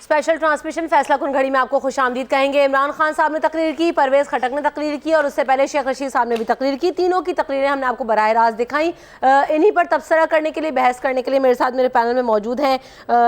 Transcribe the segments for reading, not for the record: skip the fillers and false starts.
Special transmission फैसला कुन घड़ी में आपको खुशामदीद कहेंगे। इमरान खान साहब ने तकरीर की, परवेज़ खटक ने तकरीर की और उससे पहले शेख रशीद साहब ने भी तकरीर की। तीनों की तकरीरें हमने आपको बराह रास्त दिखाई। इन्हीं पर तबसरा करने के लिए, बहस करने के लिए मेरे साथ मेरे पैनल में मौजूद हैं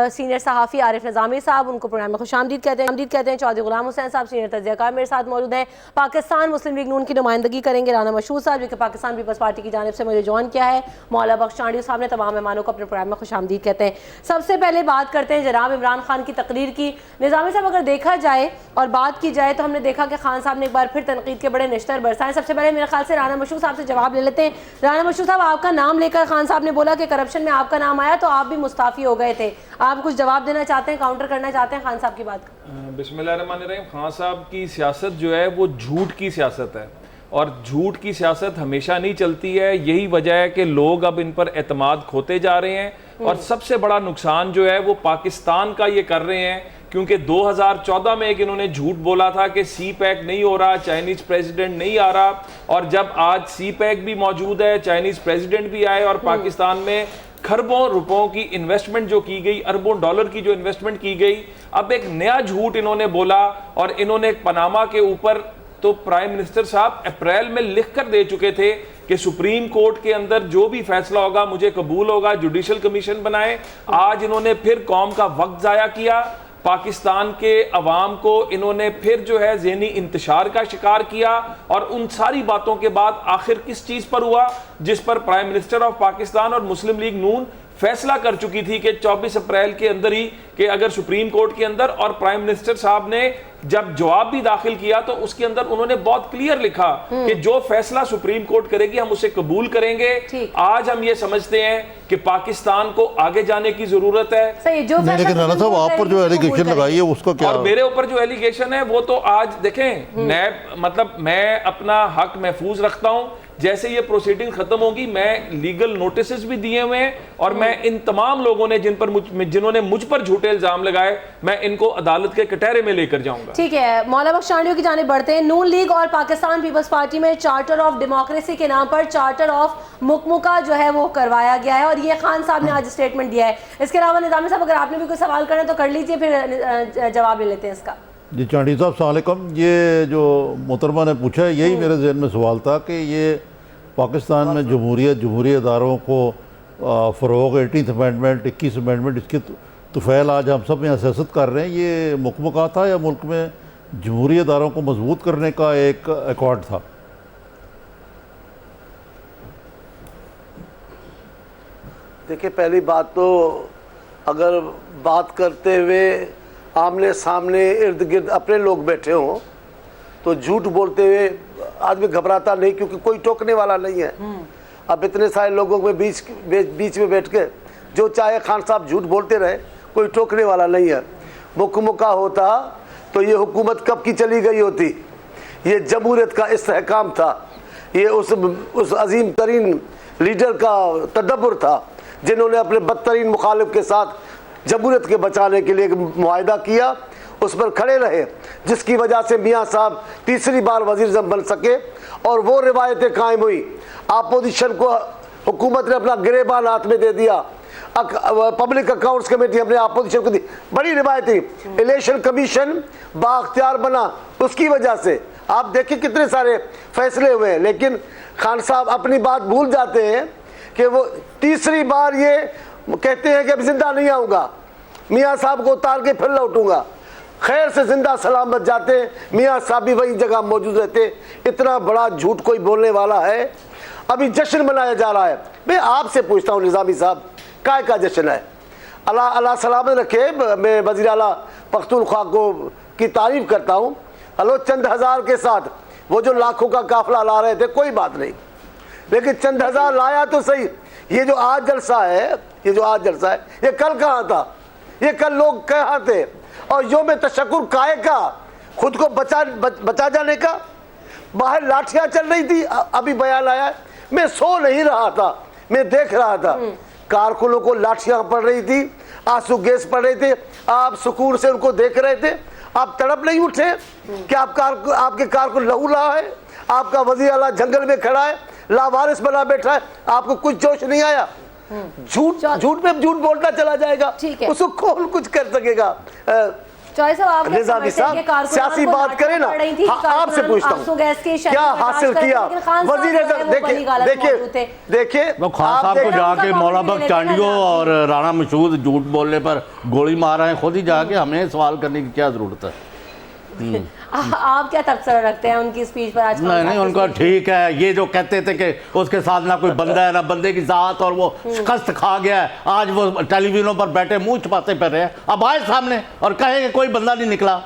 सीनियर सहाफ़ी आरिफ निज़ामी साहब, उनको प्रोग्राम में खुशामदीद कहते हैं। चौधरी गुलाम हुसैन साहब सीनियर तज्ज़ियाकार मेरे साथ मौजूद हैं। पाकिस्तान मुस्लिम लीग नून की नुमाइंदगी करेंगे राना मशहूद साहब, जो कि पाकिस्तान पीपल्स पार्टी की जानिब से मुझे ज्वाइन किया है। मौला बख्श चांडियो साहब ने तमाम मेहमानों को अपने प्रोग्राम में खुशामदीद कहते हैं। सबसे पहले बात करते हैं जनाब इमरान खान की तकरीर की। निज़ामी साहब, अगर देखा जाए और बात की जाए तो हमने देखा कि खान साहब ने एक बार फिर तनकीद के बड़े निश्तर बरसाए। सबसे पहले मेरे ख्याल से राना मशहूद साहब से जवाब ले लेते हैं। राना मशहूद साहब, आपका नाम लेकर खान साहब ने बोला कि करप्शन में आपका नाम आया तो आप भी मुस्ताफ़ी हो गए थे। आप कुछ जवाब देना चाहते हैं, काउंटर करना चाहते हैं खान साहब की बात का? बिस्मिल्लाहिर्रहमानिर्रहीम। खान साहब की सियासत जो है वो झूठ की सियासत है और झूठ की सियासत हमेशा नहीं चलती है। यही वजह है कि लोग अब इन पर एतमाद खोते जा रहे हैं और सबसे बड़ा नुकसान जो है वो पाकिस्तान का ये कर रहे हैं, क्योंकि 2014 में एक इन्होंने झूठ बोला था कि सी पैक नहीं हो रहा, चाइनीज प्रेसिडेंट नहीं आ रहा, और जब आज सी पैक भी मौजूद है, चाइनीज प्रेसिडेंट भी आए और पाकिस्तान में खरबों रुपयों की इन्वेस्टमेंट जो की गई, अरबों डॉलर की जो इन्वेस्टमेंट की गई, अब एक नया झूठ इन्होंने बोला। और इन्होंने पनामा के ऊपर तो प्राइम मिनिस्टर साहब अप्रैल में लिख कर दे चुके थे कि सुप्रीम कोर्ट के अंदर जो भी फैसला होगा मुझे कबूल होगा, जुडिशल कमीशन बनाए। आज इन्होंने फिर कौम का वक्त जाया किया, पाकिस्तान के अवाम को इन्होंने फिर जो है ज़हनी इंतशार का शिकार किया। और उन सारी बातों के बाद आखिर किस चीज़ पर हुआ, जिस पर प्राइम मिनिस्टर ऑफ पाकिस्तान और मुस्लिम लीग नून फैसला कर चुकी थी कि 24 अप्रैल के अंदर ही कि अगर सुप्रीम कोर्ट के अंदर, और प्राइम मिनिस्टर साहब ने जब जवाब भी दाखिल किया तो उसके अंदर उन्होंने बहुत क्लियर लिखा कि जो फैसला सुप्रीम कोर्ट करेगी हम उसे कबूल करेंगे। आज हम ये समझते हैं कि पाकिस्तान को आगे जाने की जरूरत है। लेकिन राना साहब, आप पर जो एलिगेशन लगाई है उसका क्या? और मेरे ऊपर जो एलिगेशन है वो तो आज देखें, मैं अपना हक महफूज रखता हूं। जैसे ये प्रोसीडिंग खत्म होगी मैं लीगल नोटिस भी दिए हुए हैं और मैं इन तमाम लोगों ने जिन्होंने मुझ पर झूठे इल्जाम लगाए, मैं इनको अदालत के कटहरे में लेकर जाऊंगा। ठीक है, मौला बख्श चांडियो की जानिब बढ़ते हैं। नून लीग और पाकिस्तान पीपल्स पार्टी में चार्टर ऑफ डेमोक्रेसी के नाम पर चार्टर ऑफ मुकमुका जो है वो करवाया गया है और ये खान साहब ने आज स्टेटमेंट दिया है। इसके अलावा निज़ामी साहब, अगर आपने भी कोई सवाल करना तो कर लीजिए, फिर जवाब ले लेते हैं इसका। जी चांडी साहब, अस्सलाम वालेकुम। ये जो मोहतरमा ने पूछा है यही मेरे जहन में सवाल था कि ये पाकिस्तान में जमहूरी इदारों को फ़रोग़, 18th अमेंडमेंट, 21 अमेंडमेंट, इसके तुफ़ैल आज हम सब यहाँ सियासत कर रहे हैं, ये मुकमुका था या मुल्क में जमहूरी इदारों को मजबूत करने का एक अकॉर्ड था? देखिए, पहली बात तो अगर बात करते हुए आमने सामने इर्द गिर्द अपने लोग बैठे हों तो झूठ बोलते हुए आदमी घबराता नहीं, क्योंकि कोई टोकने वाला नहीं है। अब इतने सारे लोगों के बीच में बैठ के जो चाहे खान साहब झूठ बोलते रहे, कोई टोकने वाला नहीं है। मुकमुका होता तो ये हुकूमत कब की चली गई होती। ये जमहूरियत का इस्तेहकाम था, ये उस अजीम तरीन लीडर का तदब्बुर था जिन्होंने अपने बदतरीन मुखालिफ के साथ जमहूरियत के बचाने के लिए मुआहदा किया, उस पर खड़े रहे, जिसकी वजह से मियाँ साहब तीसरी बार वज़ीर-ए-आज़म बन सके और वो रिवायतें कायम हुई। अपोजिशन को हुकूमत ने अपना गिरेबान हाथ में दे दिया, पब्लिक अकाउंट्स कमेटी हमने अपोजिशन को दी, बड़ी रिवायत थी। इलेक्शन कमीशन बाख्तियार बना, उसकी वजह से आप देखिए कितने सारे फैसले हुए हैं। लेकिन खान साहब अपनी बात भूल जाते हैं कि वो तीसरी बार ये कहते हैं कि अब जिंदा नहीं आऊँगा, मियाँ साहब को उतार के फिर लौटूंगा। खैर से जिंदा सलामत जाते, मियाँ साहब भी वही जगह मौजूद रहते। इतना बड़ा झूठ कोई बोलने वाला है? अभी जश्न मनाया जा रहा है। मैं आपसे पूछता हूँ निज़ामी साहब, काय का जश्न है? अल्लाह अल्लाह सलामत रखे। मैं वज़ीर आला पख्तूनख्वा को की तारीफ करता हूँ। हलो, चंद हज़ार के साथ वो जो लाखों का काफिला ला रहे थे, कोई बात नहीं, लेकिन चंद हज़ार लाया तो सही। ये जो आज जलसा है, ये कल कहाँ था? ये कल लोग कहाँ थे? और यो में तशक्कुर काहे का, खुद को बचा जाने का? बाहर लाठियां चल रही थी, अभी बयान आया, मैं सो नहीं रहा था, मैं देख रहा था कारकुनों को लाठियां पड़ रही थी, आंसू गैस पड़ रहे थे, आप सुकून से उनको देख रहे थे। आप तड़प नहीं उठे कि आपके कारकुन लहू रहा है, आपका वज़ीर आला जंगल में खड़ा है, लावारिस बना बैठा है, आपको कुछ जोश नहीं आया? झूठ पे झूठ बोलता चला जाएगा, उसको कौन कुछ कर सकेगा। चौधरी साहब, आप क्या निजामी समझते हैं कि साहब कारकुनान सियासी को बात डांट करें ना, पड़ रही थी, हाँ, आपसे कारकुनान पूछता आंसू गैस के हूँ शहर क्या में हासिल बर्दाश्त किया करते थे, लेकिन खान साहब वजीर जो है वो बड़ी देखिए गालत देखिए मौजूद थे। देखिए वो खान आप साहब को देख- जाके उनका मौलाना कॉमेडी बख्श ले लेते चांडियो हैं और राणा मसूद झूठ बोलने पर गोली मार रहे हैं, खुद ही जाके हमें सवाल करने की क्या जरूरत है? आप क्या तबसरा रखते हैं उनकी स्पीच पर आज? खान नहीं साहब नहीं, की उनका स्पीच? ठीक है। ये जो कहते थे कि उसके साथ ना कोई बंदा है ना बंदे की जात, और वो शिकस्त खा गया है, आज वो टेलीविजनों पर बैठे मुंह छुपाते फिर रहे हैं। अब आए सामने और कहे कि कोई बंदा नहीं निकला,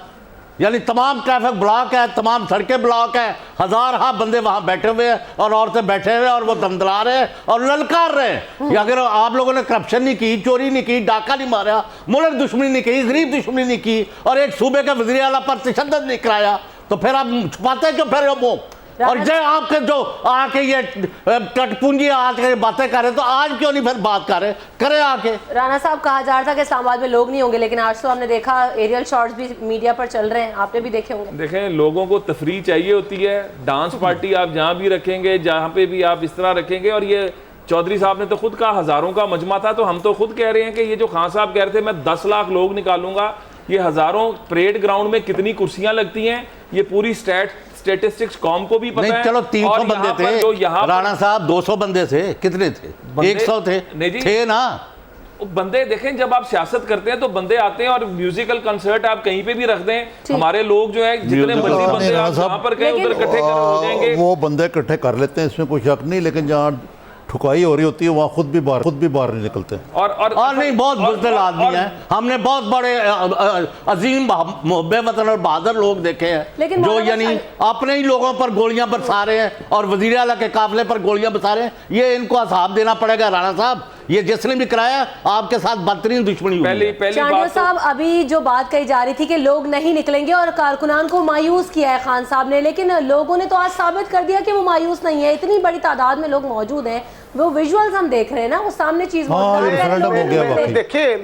यानी तमाम ट्रैफिक ब्लॉक है, तमाम सड़कें ब्लॉक है, हजार बंदे वहां बैठे हुए हैं और औरतें बैठे हुए हैं और वो दमदला रहे हैं और ललकार रहे हैं कि अगर आप लोगों ने करप्शन नहीं की, चोरी नहीं की, डाका नहीं मारा, मुल्क दुश्मनी नहीं की, गरीब दुश्मनी नहीं की और एक सूबे के वज़ीर आला पर तशद्दुद नहीं कराया, तो फिर आप छुपाते क्यों फिर वो? और जय आपके जो आके ये टटपूंजी आज के बातें कर रहे, तो आज क्यों नहीं फिर बात कर रहे? करे आके। राणा साहब, कहा जा रहा था कि इस्लामाबाद में लोग नहीं होंगे, लेकिन आज तो हमने देखा एरियल शॉट्स भी मीडिया पर चल रहे हैं, आपने भी देखे होंगे। देखें, लोगों को तफरीह चाहिए होती है। डांस पार्टी आप जहाँ भी रखेंगे, जहाँ पे भी आप इस तरह रखेंगे, और ये चौधरी साहब ने तो खुद कहा हज़ारों का मजमा था, तो हम तो खुद कह रहे हैं कि ये जो खान साहब कह रहे थे मैं 10 लाख लोग निकालूंगा, ये हज़ारों परेड ग्राउंड में कितनी कुर्सियां लगती हैं, ये पूरी स्टेटिस्टिक्स कॉम को भी पता नहीं है। चलो 300 और बंदे यहाँ पर जो थे, यहाँ पर- राणा साहब 200 बंदे थे, कितने थे? बंदे- 100 थे? नहीं जी। थे ना। वो बंदे देखें, जब आप सियासत करते हैं तो बंदे आते हैं, और म्यूजिकल कंसर्ट आप कहीं पे भी रख दें, हमारे लोग जो है जितने म्यूजिकल- मर्जी बंदे राणा आप साहब- जहाँ पर कहें उधर इकट्ठे हो जाएंगे। वो बंदे इकट्ठे कर लेते हैं, इसमें कोई शक नहीं, लेकिन जहाँ ठुकाई हो रही होती है वहाँ खुद भी बाहर नहीं निकलते। और नहीं, बहुत बुज़दिल आदमी हैं। हमने बहुत बड़े अजीम मुहब्बे वतन और बहादुर लोग देखे हैं लेकिन जो मौलाना यानी अपने ही लोगों पर गोलियां बरसा रहे हैं और वज़ीर आला के काफिले पर गोलियां बरसा रहे हैं। ये इनको हिसाब देना पड़ेगा राणा साहब, ये जिसने भी कराया आपके साथ बदतरीन दुश्मनी हुई है। पहली चांडियो बात तो- साहब, अभी जो बात कही जा रही थी कि लोग नहीं निकलेंगे और कारकुनान को मायूस किया है खान साहब ने, लेकिन लोगों ने तो आज साबित कर दिया कि वो मायूस नहीं है। इतनी बड़ी तादाद में लोग मौजूद हैं, वो विजुअल्स हम देख रहे हैं ना, वो सामने चीज हाँ, मौजूद ये है। रेफरेंडम हो गया बाकी। देखिए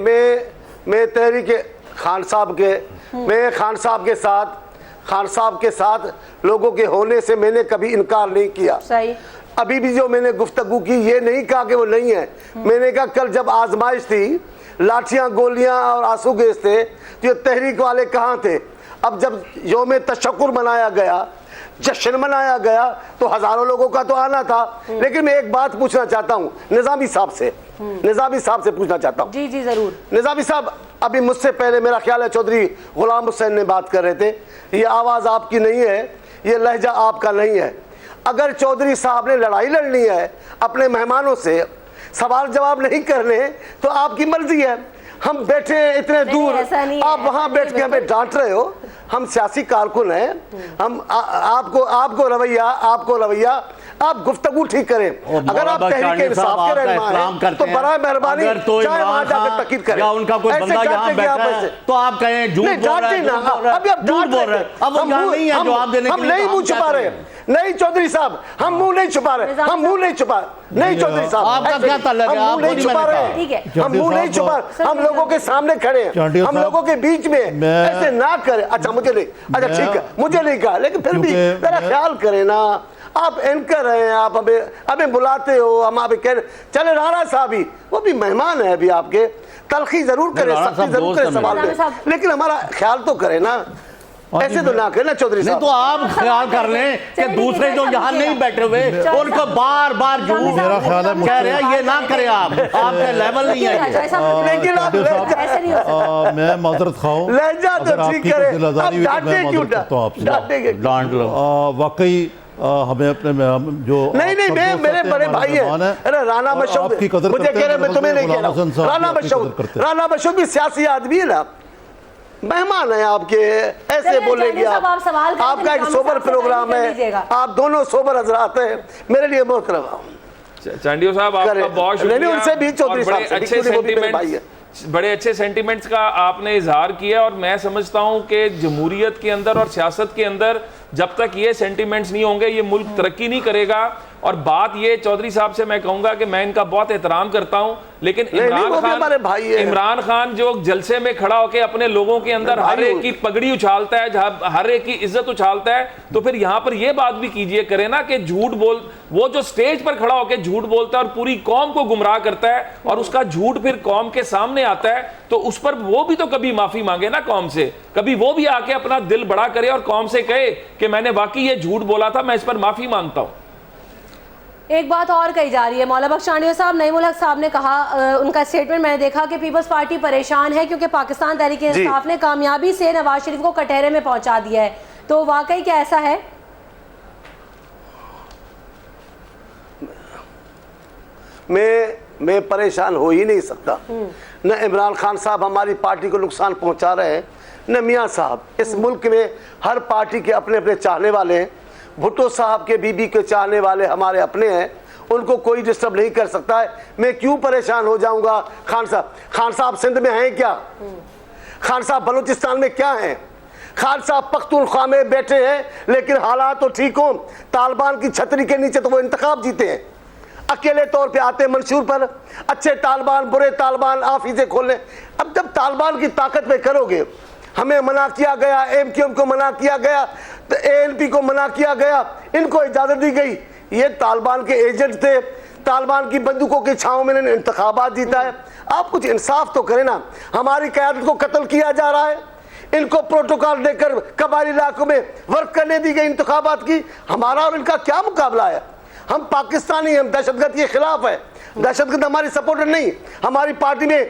मैं तहरीक खान साहब के मैं खान साहब के साथ लोगों के होने से मैंने कभी इनकार नहीं किया। सही। अभी भी जो मैंने गुफ्तगू की, ये नहीं कहा कि वो नहीं है। मैंने कहा कल जब आजमाइश थी, लाठियां गोलियां और आंसू गैस थे, तो ये तहरीक वाले कहाँ थे? अब जब यौम तशक्कुर मनाया गया, जश्न मनाया गया, तो हजारों लोगों का तो आना था। लेकिन मैं एक बात पूछना चाहता हूँ निजामी साहब से पूछना चाहता हूँ। जी जी जरूर। निजामी साहब, अभी मुझसे पहले मेरा ख्याल है चौधरी गुलाम हुसैन ने बात कर रहे थे, ये आवाज़ आपकी नहीं है, ये लहजा आपका नहीं है। अगर चौधरी साहब ने लड़ाई लड़नी है अपने मेहमानों से, सवाल जवाब नहीं करने, तो आपकी मर्जी है। हम बैठे हैं इतने दूर, आप वहां बैठ के हमें डांट रहे हो। हम सियासी कारकुन हैं, हम आपको रवैया आप गुफ्तगू ठीक करें। अगर आप तहरीक इंसाफ के रहनुमा हैं तो बराए मेहरबानी चाहे वहां जाकर तकीद करें। या उनका कोई बंदा यहाँ बैठा है तो आप कहें झूठ बोल रहे हैं, अभी आप झूठ बोल रहे हैं। अब वो यहाँ नहीं है जवाब देने के हम लिए, नहीं तो मुंह क्या छुपा रहे, करें? नहीं चौधरी साहब, हम मुंह नहीं छुपा रहे, हम मुंह नहीं छुपा नहीं चौधरी साहब, आपका क्या ताल्लुक है? हम मुंह नहीं छुपा रहे, ठीक है। हम मुंह नहीं छुपा, हम लोगों के सामने खड़े हैं, चांडियो हम साहब, लोगों के बीच में मैं- ऐसे ना करें। अच्छा मुझे नहीं, अच्छा ठीक है, मुझे नहीं कहा, लेकिन फिर भी क्योंकि मेरा ख्याल करें ना। आप एंकर हैं, आप हमें बुलाते हो, हम आप कह चले राणा साहब ही, वो भी मेहमान है अभी आपके, तलखी जरूर करें, राणा सख्ती साहब जरूर दोस्त करें हैं सवाल मेरे। में, लेकिन हमारा ख्याल तो करें ना, ऐसे तो ना करें ना चौधरी नहीं साहब। तो आप ख्याल कर लें कि दूसरे जो यहाँ नहीं बैठे हुए उनको बार बार झूठ मेरा ख्याल है कह रहे हैं, ये ना करें आप, आपका लेवल नहीं है ये। लेकिन आप ऐसे नहीं हो सकता। मैं माजरत खाऊं, लहजा तो अगर ठीक आपकी करें, दिलआजारी आप हुई तो डांटे मैं क्यों? माजरत करता हूं आपसे। डांटेंगे डांट लो। वाकई हमें अपने जो नहीं नहीं, मैं मेरे बड़े भाई हैं, अरे राणा मशहूद, आपकी कदर मुझे करते कह रहे हैं, मैं तुम्हें नहीं कह रहा गुलाम हसन हूं। साहब राणा मशहूद भी सियासी आदमी है ना, मेहमान है आपके, ऐसे चलिए, बोलेंगे साहब, आप सवाल करें, आपका एक निजामी सोबर साहब से प्रोग्राम कर है, लीजिएगा। आप दोनों सोबर हजरात हैं, मेरे लिए मोहतरम। चांडियो साहब, आपका करें। बहुत नहीं, शुक्रिया। उनसे भी चौधरी और बड़े साहब से, अच्छे क्योंकि वो भी मेरे भाई सेंटीमेंट्स, बड़े अच्छे सेंटीमेंट्स का आपने इजहार किया, और मैं समझता हूं कि जमहूरियत के अंदर और सियासत के अंदर जब तक ये सेंटीमेंट्स नहीं होंगे, ये मुल्क तरक्की नहीं करेगा। और बात ये चौधरी साहब से मैं कहूंगा कि मैं इनका बहुत एहतराम करता हूं, लेकिन इमरान खान जो जलसे में खड़ा होकर अपने लोगों के अंदर हर एक की पगड़ी उछालता है, हर एक की इज्जत उछालता है, तो फिर यहां पर यह बात भी कीजिए करे ना कि झूठ बोल, वो जो स्टेज पर खड़ा होकर झूठ बोलता है और पूरी कौम को गुमराह करता है और उसका झूठ फिर कौम के सामने आता है, तो उस पर वो भी तो कभी माफी मांगे ना कौम से, कभी वो भी आके अपना दिल बड़ा करे और कौम से कहे कि मैंने वाकई ये झूठ बोला था, मैं इस पर माफी मांगता हूं। एक बात और कही जा रही है, मौला बख्श चांडियों साहब, नईमुल हक साहब ने कहा, उनका स्टेटमेंट मैंने देखा कि पीपल्स पार्टी परेशान है क्योंकि पाकिस्तान तहरीक इंसाफ ने कामयाबी से नवाज शरीफ को कटहरे में पहुंचा दिया है, तो वाकई क्या ऐसा है? मैं परेशान हो ही नहीं सकता। न इमरान खान साहब हमारी पार्टी को नुकसान पहुंचा रहे हैं, न मियां साहब। इस मुल्क में हर पार्टी के अपने अपने चाहने वाले हैं। भुट्टो साहब के बीबी के चाहने वाले हमारे अपने हैं, उनको कोई डिस्टर्ब नहीं कर सकता है। मैं क्यों परेशान हो जाऊंगा? खान साहब सिंध में हैं क्या? खान साहब बलूचिस्तान में क्या हैं? खान साहब पख्तूनख्वा में बैठे हैं, लेकिन हालात तो ठीक हो, तालिबान की छतरी के नीचे तो वो इंतखाब जीते हैं। अकेले तौर पे आते हैं मंशूर पर, अच्छे तालिबान बुरे तालिबान ऑफिसें खोलने। अब जब तालिबान की ताकत पे करोगे, हमें मना किया गया, एमक्यूएम को मना किया गया, तो एएनपी को मना किया गया, इनको इजाजत दी गई। ये तालिबान के एजेंट थे, तालिबान की बंदूकों की छांव में इन्होंने इंतखाबात जीता है। आप कुछ इंसाफ तो करें ना। हमारी क़यादत को कत्ल किया जा रहा है, इनको प्रोटोकॉल देकर कबायली इलाकों में वर्क करने दी गई इंतखाबात की। हमारा और इनका क्या मुकाबला है? हम पाकिस्तानी, हम दहशतगर्द के खिलाफ है। दहशतगर्द हमारी सपोर्टर नहीं। हमारी पार्टी में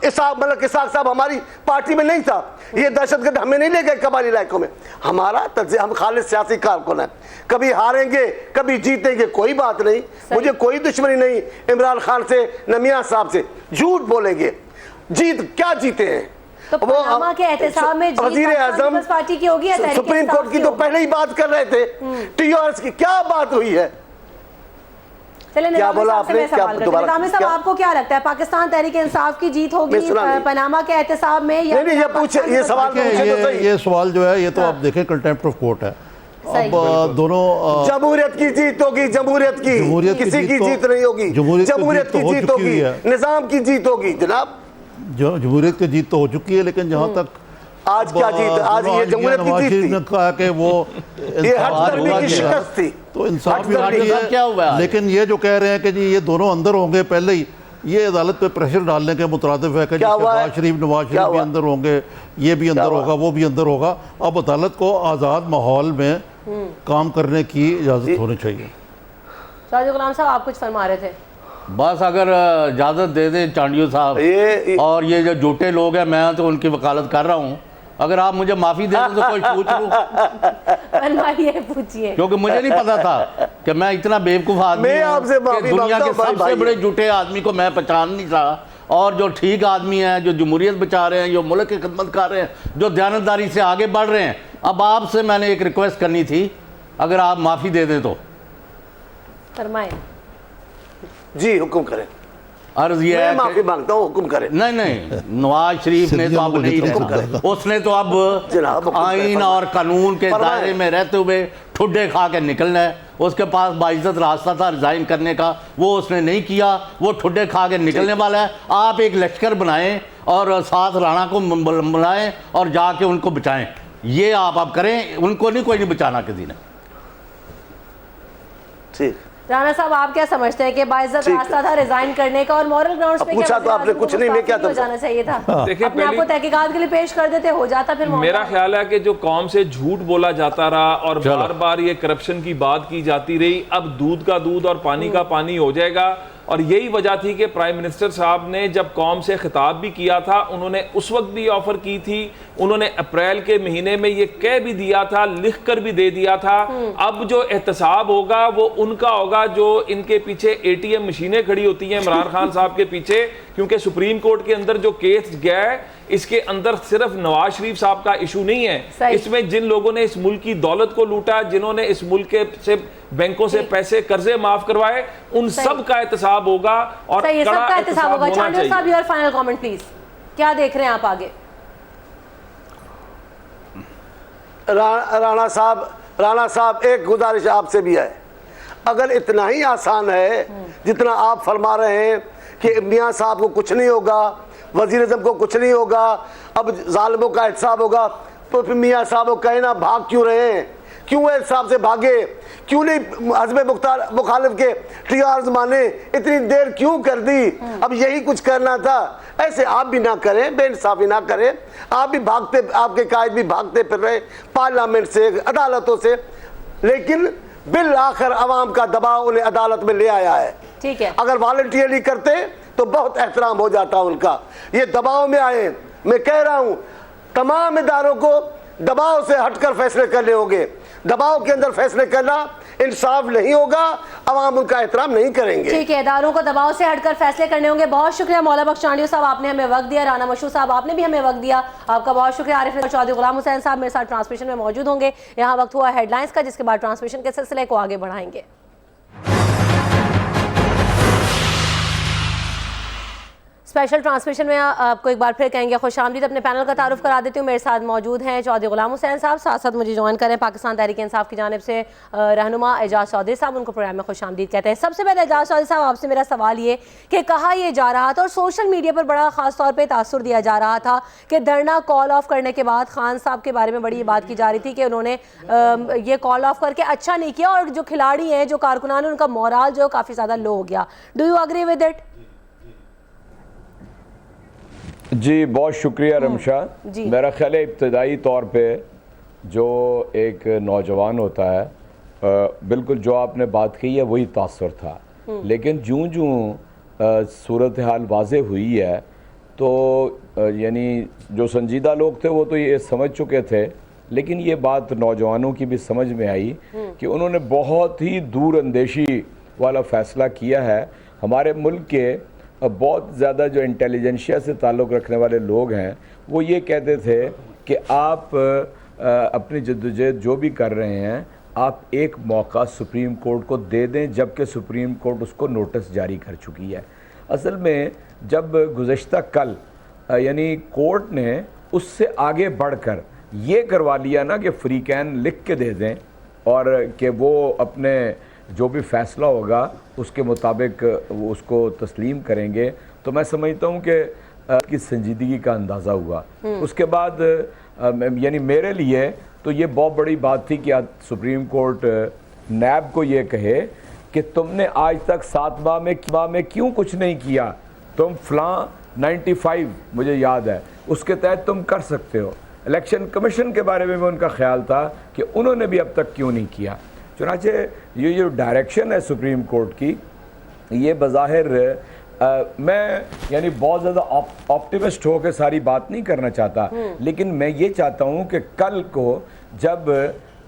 इसाक साहब हमारी पार्टी में नहीं था। ये दहशतगर्द हमें नहीं ले गए कबायली इलाकों में। हमारा हम खालिद सियासी कारकुन है, कभी हारेंगे कभी जीतेंगे, कोई बात नहीं। मुझे कोई दुश्मनी नहीं इमरान खान से, न मियां साहब से। झूठ बोलेंगे, जीत क्या जीते हैं? तो पनामा के एहतसाब में वजीर आजम पार्टी की होगी, सुप्रीम कोर्ट की तो पहले ही बात कर रहे थे। टीआरएस की क्या बात हुई है? क्या बोला आपने? निजामी साहब, आपको क्या लगता है, पाकिस्तान तहरीक इंसाफ की जीत होगी पनामा के एहतसाब में? या नहीं, ये पूछे, ये सवाल ये सवाल जो है, ये तो आप देखें कंटेम्प्ट ऑफ कोर्ट है। अब दोनों जमहूरियत की जीत होगी, जमहूरियत की, किसी की जीत नहीं होगी। जमहूरियत की जीत होगी, निजाम की जीत होगी जनाब। जमहूरियत की जीत तो हो चुकी है, लेकिन जहाँ तक आज क्या जीत? आज ये जमहूरियत की जीत थी। ने कहा कि वो ये हटदर्मी की शिकस्त थी, तो इंसाफ क्या हुआ? लेकिन ये जो कह रहे हैं कि जी ये दोनों अंदर होंगे पहले ही, ये अदालत पे प्रेशर डालने के मुतरादिफ है कि नवाज शरीफ भी अंदर होंगे, ये भी अंदर होगा, वो भी अंदर होगा। अब अदालत को आज़ाद माहौल में काम करने की इजाज़त होनी चाहिए। साजिद गुलाम साहब, आप कुछ फरमा रहे थे? बस अगर इजाज़त दे दें चांडियो साहब, और ये जो झूठे लोग हैं, मैं तो उनकी वकालत कर रहा हूँ, अगर आप मुझे माफ़ी दे दें तो कोई पूछ लूँ। पूछिए, क्योंकि मुझे नहीं पता था कि मैं इतना बेवकूफ़ आदमी हूँ कि दुनिया के सबसे बड़े झूठे आदमी को मैं पहचान नहीं रहा, और जो ठीक आदमी हैं, जो जमहूरियत बचा रहे हैं, जो मुल्क की खिदमत कर रहे हैं, जो दयानतदारी से आगे बढ़ रहे हैं। अब आपसे मैंने एक रिक्वेस्ट करनी थी, अगर आप माफ़ी दे दें तो। फरमाएं। जी, हुक्म करें। अर्ज ये है, माफी मांगता हूँ, हुक्म करें। नहीं, नवाज शरीफ ने तो अब नहीं रहना, उसने तो अब आइन और कानून के दायरे में रहते हुए ठुड्डे खा के निकलना है। उसके पास बाइज्जत रास्ता था रिजाइन करने का, वो उसने नहीं किया, वो ठुड्डे खा के निकलने वाला है। आप एक लश्कर बनाएं और साथ राणा को बुलाएं और जाके उनको बचाएं। ये आप करें, उनको नहीं, कोई नहीं बचाना किसी ने। ठीक। राणा साहब, आप क्या समझते हैं कि बाइज्जत रास्ता था रिजाइन करने का, और मॉरल ग्राउंड्स पे पूछा तो आपने कुछ नहीं, मैं क्या जाना चाहिए था? देखिए, अपने आपको तहकीकात के लिए पेश कर देते, हो जाता। फिर मेरा ख्याल है कि जो कौम से झूठ बोला जाता रहा और बार बार ये करप्शन की बात की जाती रही, अब दूध का दूध और पानी का पानी हो जाएगा। और यही वजह थी कि प्राइम मिनिस्टर साहब ने जब कौम से खिताब भी किया था, उन्होंने उस वक्त भी ऑफर की थी, उन्होंने अप्रैल के महीने में ये कह भी दिया था, लिख कर भी दे दिया था। अब जो एहतसाब होगा वो उनका होगा जो इनके पीछे ATM मशीनें खड़ी होती हैं इमरान खान साहब के पीछे, क्योंकि सुप्रीम कोर्ट के अंदर जो केस गया है, इसके अंदर सिर्फ नवाज शरीफ साहब का इशू नहीं है, इसमें जिन लोगों ने इस मुल्क की दौलत को लूटा, जिन्होंने इस मुल्क के से बैंकों से पैसे कर्जे माफ करवाए, उन सब का एहतसाब होगा और कड़ा एहतसाब होगा। चांडियो साहब, योर फाइनल कमेंट प्लीज, क्या देख रहे हैं आप आगे? राणा साहब, एक गुजारिश आपसे भी है। अगर इतना ही आसान है जितना आप फरमा रहे हैं कि मियाँ साहब को कुछ नहीं होगा, वजीर आज़म को कुछ नहीं होगा, अब जालिमों का एहसाब होगा, तो फिर मियाँ साहब को कहना भाग क्यों रहे हैं, क्यों एहसाब से भागे, क्यों नहीं हज़ब मुखालिफ के टीआरज माने, इतनी देर क्यों कर दी? अब यही कुछ करना था। ऐसे आप भी ना करें, बेइंसाफी ना करें। आप भी भागते, आपके कायद भी भागते फिर रहे पार्लियामेंट से, अदालतों से, लेकिन बिल आखिर अवाम का दबाव उन्हें अदालत में ले आया है। ठीक है, अगर वॉलंटियरली करते तो बहुत एहतराम हो जाता उनका। ये दबाव में आए, मैं कह रहा हूं तमाम इदारों को दबाव से हटकर फैसले करने होंगे। दबाव के अंदर फैसले करना इंसाफ नहीं होगा, अवाम उनका एहतराम नहीं करेंगे। ठीक है, इदारों को दबाव से हटकर फैसले करने होंगे। बहुत शुक्रिया मौला बख्श चांडियो साहब, आपने हमें वक्त दिया। राना मशहूर साहब, आपने भी हमें वक्त दिया, आपका बहुत शुक्रिया। आरिफ चौधरी, गुलाम हुसैन साहब मेरे साथ ट्रांसमिशन में मौजूद होंगे। यहाँ वक्त हुआ हेडलाइंस का, जिसके बाद ट्रांसमिशन के सिलसिले को आगे बढ़ाएंगे। स्पेशल ट्रांसमिशन में आपको एक बार फिर कहेंगे खुशामदीद। अपने पैनल का तारुफ करा देती हूँ। मेरे साथ मौजूद हैं चौधरी गुलाम हुसैन साहब, साथ साथ मुझे ज्वाइन करें पाकिस्तान तहरीक इंसाफ की जानिब से रहनुमा एजाज चौधरी साहब, उनको प्रोग्राम में खुशामदीद कहते हैं। सबसे पहले एजाज चौधरी साहब, आपसे मेरा सवाल ये कि कहा यह जा रहा था और सोशल मीडिया पर बड़ा खास तौर पर तासुर दिया जा रहा था कि धरना कॉल ऑफ करने के बाद खान साहब के बारे में बड़ी बात की जा रही थी कि उन्होंने ये कॉल ऑफ करके अच्छा नहीं किया और जो खिलाड़ी हैं, जो कारकुनान हैं, उनका मोराल जो काफ़ी ज़्यादा लो हो गया। Do you agree with it? जी बहुत शुक्रिया रमशा। मेरा ख्याल है इब्तदाई तौर पे जो एक नौजवान होता है, बिल्कुल जो आपने बात की है वही तासुर था, लेकिन जूं जूं सूरत हाल वाज़े हुई है तो यानी जो संजीदा लोग थे वो तो ये समझ चुके थे, लेकिन ये बात नौजवानों की भी समझ में आई कि उन्होंने बहुत ही दूर अंदेशी वाला फ़ैसला किया है। हमारे मुल्क के बहुत ज़्यादा जो इंटेलिजेंशिया से ताल्लुक़ रखने वाले लोग हैं वो ये कहते थे कि आप अपनी जद्दोजहद जो भी कर रहे हैं, आप एक मौका सुप्रीम कोर्ट को दे दें, जबकि सुप्रीम कोर्ट उसको नोटिस जारी कर चुकी है। असल में जब गुज़श्ता कल यानी कोर्ट ने उससे आगे बढ़कर ये करवा लिया ना कि फ्री कैन लिख के दे दें और कि वो अपने जो भी फ़ैसला होगा उसके मुताबिक उसको तस्लीम करेंगे, तो मैं समझता हूँ कि संजीदगी का अंदाज़ा हुआ। उसके बाद यानी मेरे लिए तो ये बहुत बड़ी बात थी कि आज सुप्रीम कोर्ट नैब को ये कहे कि तुमने आज तक 7 माह में क्यों कुछ नहीं किया, तुम फ़लाँ 95 मुझे याद है उसके तहत तुम कर सकते हो। इलेक्शन कमीशन के बारे में भी उनका ख्याल था कि उन्होंने भी अब तक क्यों नहीं किया। चुनांचे ये जो डायरेक्शन है सुप्रीम कोर्ट की, ये बज़ाहिर मैं यानी बहुत ज़्यादा ऑप्टिमिस्ट होकर सारी बात नहीं करना चाहता, लेकिन मैं ये चाहता हूँ कि कल को जब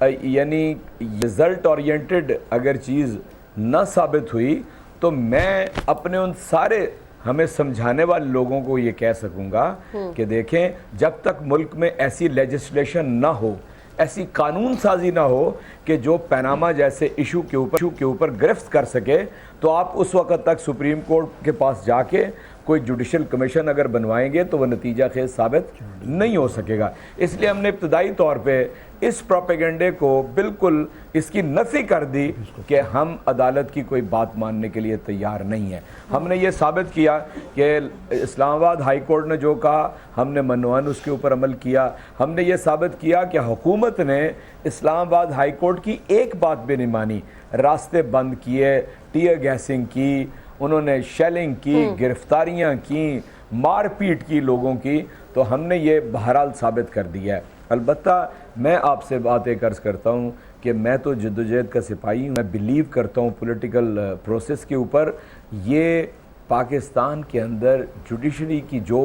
यानी रिज़ल्ट ओरिएंटेड अगर चीज़ न साबित हुई तो मैं अपने उन सारे हमें समझाने वाले लोगों को ये कह सकूँगा कि देखें, जब तक मुल्क में ऐसी लेजिस्लेशन ना हो, ऐसी कानून साजी ना हो कि जो पनामा जैसे इशू के ऊपर गिरफ्त कर सके, तो आप उस वक्त तक सुप्रीम कोर्ट के पास जाके कोई जुडिशल कमीशन अगर बनवाएंगे तो वह नतीजा खेज साबित नहीं हो सकेगा। इसलिए हमने इब्तदाई तौर पे इस प्रोपेगेंडे को बिल्कुल इसकी नफ़ी कर दी कि हम अदालत की कोई बात मानने के लिए तैयार नहीं है। हमने ये साबित किया कि इस्लामाबाद हाई कोर्ट ने जो कहा हमने मनवान उसके ऊपर अमल किया। हमने ये साबित किया कि हुकूमत ने इस्लामाबाद हाई कोर्ट की एक बात भी नहीं मानी, रास्ते बंद किए, टीयर गैसिंग की, उन्होंने शेलिंग की, गिरफ्तारियां की, मारपीट की लोगों की, तो हमने ये बहरहाल साबित कर दिया है। अलबत्ता मैं आपसे बात एक अर्ज़ करता हूँ कि मैं तो जद्दोजहद का सिपाही हूँ, मैं बिलीव करता हूँ पॉलिटिकल प्रोसेस के ऊपर। ये पाकिस्तान के अंदर जुडिशरी की जो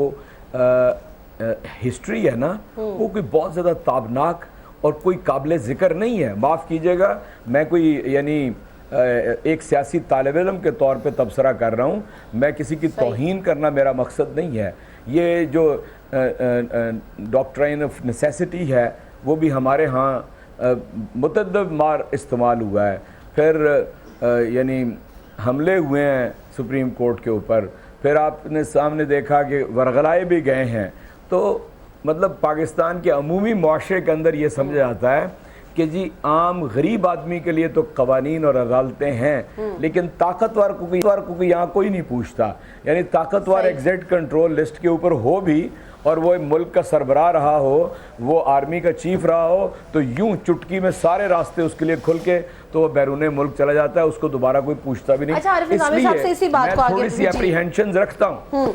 हिस्ट्री है ना, वो कोई बहुत ज़्यादा ताबनाक और कोई काबिल ज़िक्र नहीं है। माफ़ कीजिएगा, मैं कोई यानी एक सियासी तालिब इल्म के तौर पे तबसरा कर रहा हूँ, मैं किसी की तौहीन करना मेरा मकसद नहीं है। ये जो डॉक्ट्राइन ऑफ नेसेसिटी है वो भी हमारे यहाँ मुतअद्दिद मार इस्तेमाल हुआ है। फिर यानी हमले हुए हैं सुप्रीम कोर्ट के ऊपर, फिर आपने सामने देखा कि वरगलाए भी गए हैं। तो मतलब पाकिस्तान के अमूमी मुआशरे के अंदर ये समझा जाता है कि जी आम गरीब आदमी के लिए तो कवानीन और अदालतें हैं, लेकिन ताकतवर को यहाँ कोई नहीं पूछता। यानी ताकतवर एग्जिट कंट्रोल लिस्ट के ऊपर हो भी और वो मुल्क का सरबराह रहा हो, वो आर्मी का चीफ रहा हो, तो यूं चुटकी में सारे रास्ते उसके लिए खुल के तो वो बैरून मुल्क चला जाता है, उसको दोबारा कोई पूछता भी नहीं। अच्छा, आरिफ निज़ामी साहब से इसी बात को आगे थोड़ी सी एप्रीहेंशन रखता हूँ।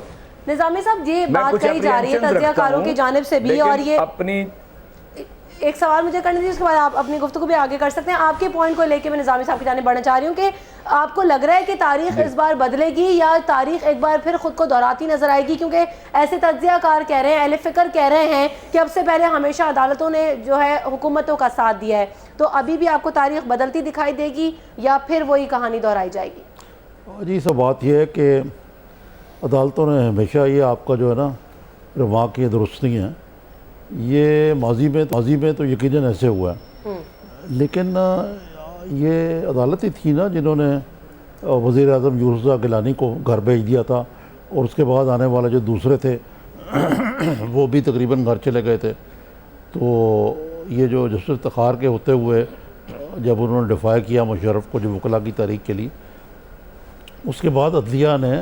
निज़ामी साहब, ये बात कही जा रही है तज्ज़ियाकारों की जानिब से भी, और ये अपनी एक सवाल मुझे करने दीजिए, उसके बाद आप अपनी गुफ्तगू भी आगे कर सकते हैं। आपके पॉइंट को लेके मैं निज़ामी साहब की जानिब बढ़ना चाह रही हूँ कि आपको लग रहा है कि तारीख इस बार बदलेगी या तारीख एक बार फिर खुद को दोहराती नजर आएगी, क्योंकि ऐसे तज्ज़ियाकार कह रहे हैं, अहले फ़िक्र कह रहे हैं कि अब से पहले हमेशा अदालतों ने जो है हुकूमतों का साथ दिया है, तो अभी भी आपको तारीख बदलती दिखाई देगी या फिर वही कहानी दोहराई जाएगी? जी, सब बात यह है कि अदालतों ने हमेशा ये आपका जो है ना रवा की दुरुस्त नहीं है, ये माजी में तो यकीनन ऐसे हुआ है, लेकिन ये अदालत ही थी ना जिन्होंने वज़ीर आज़म यूसुफ गिलानी को घर भेज दिया था, और उसके बाद आने वाले जो दूसरे थे वो भी तकरीबन घर चले गए थे। तो ये जो जस्टिस तखार के होते हुए जब उन्होंने डिफ़ाई किया मुशर्रफ को जो वकला की तारीख के लिए, उसके बाद अदलिया ने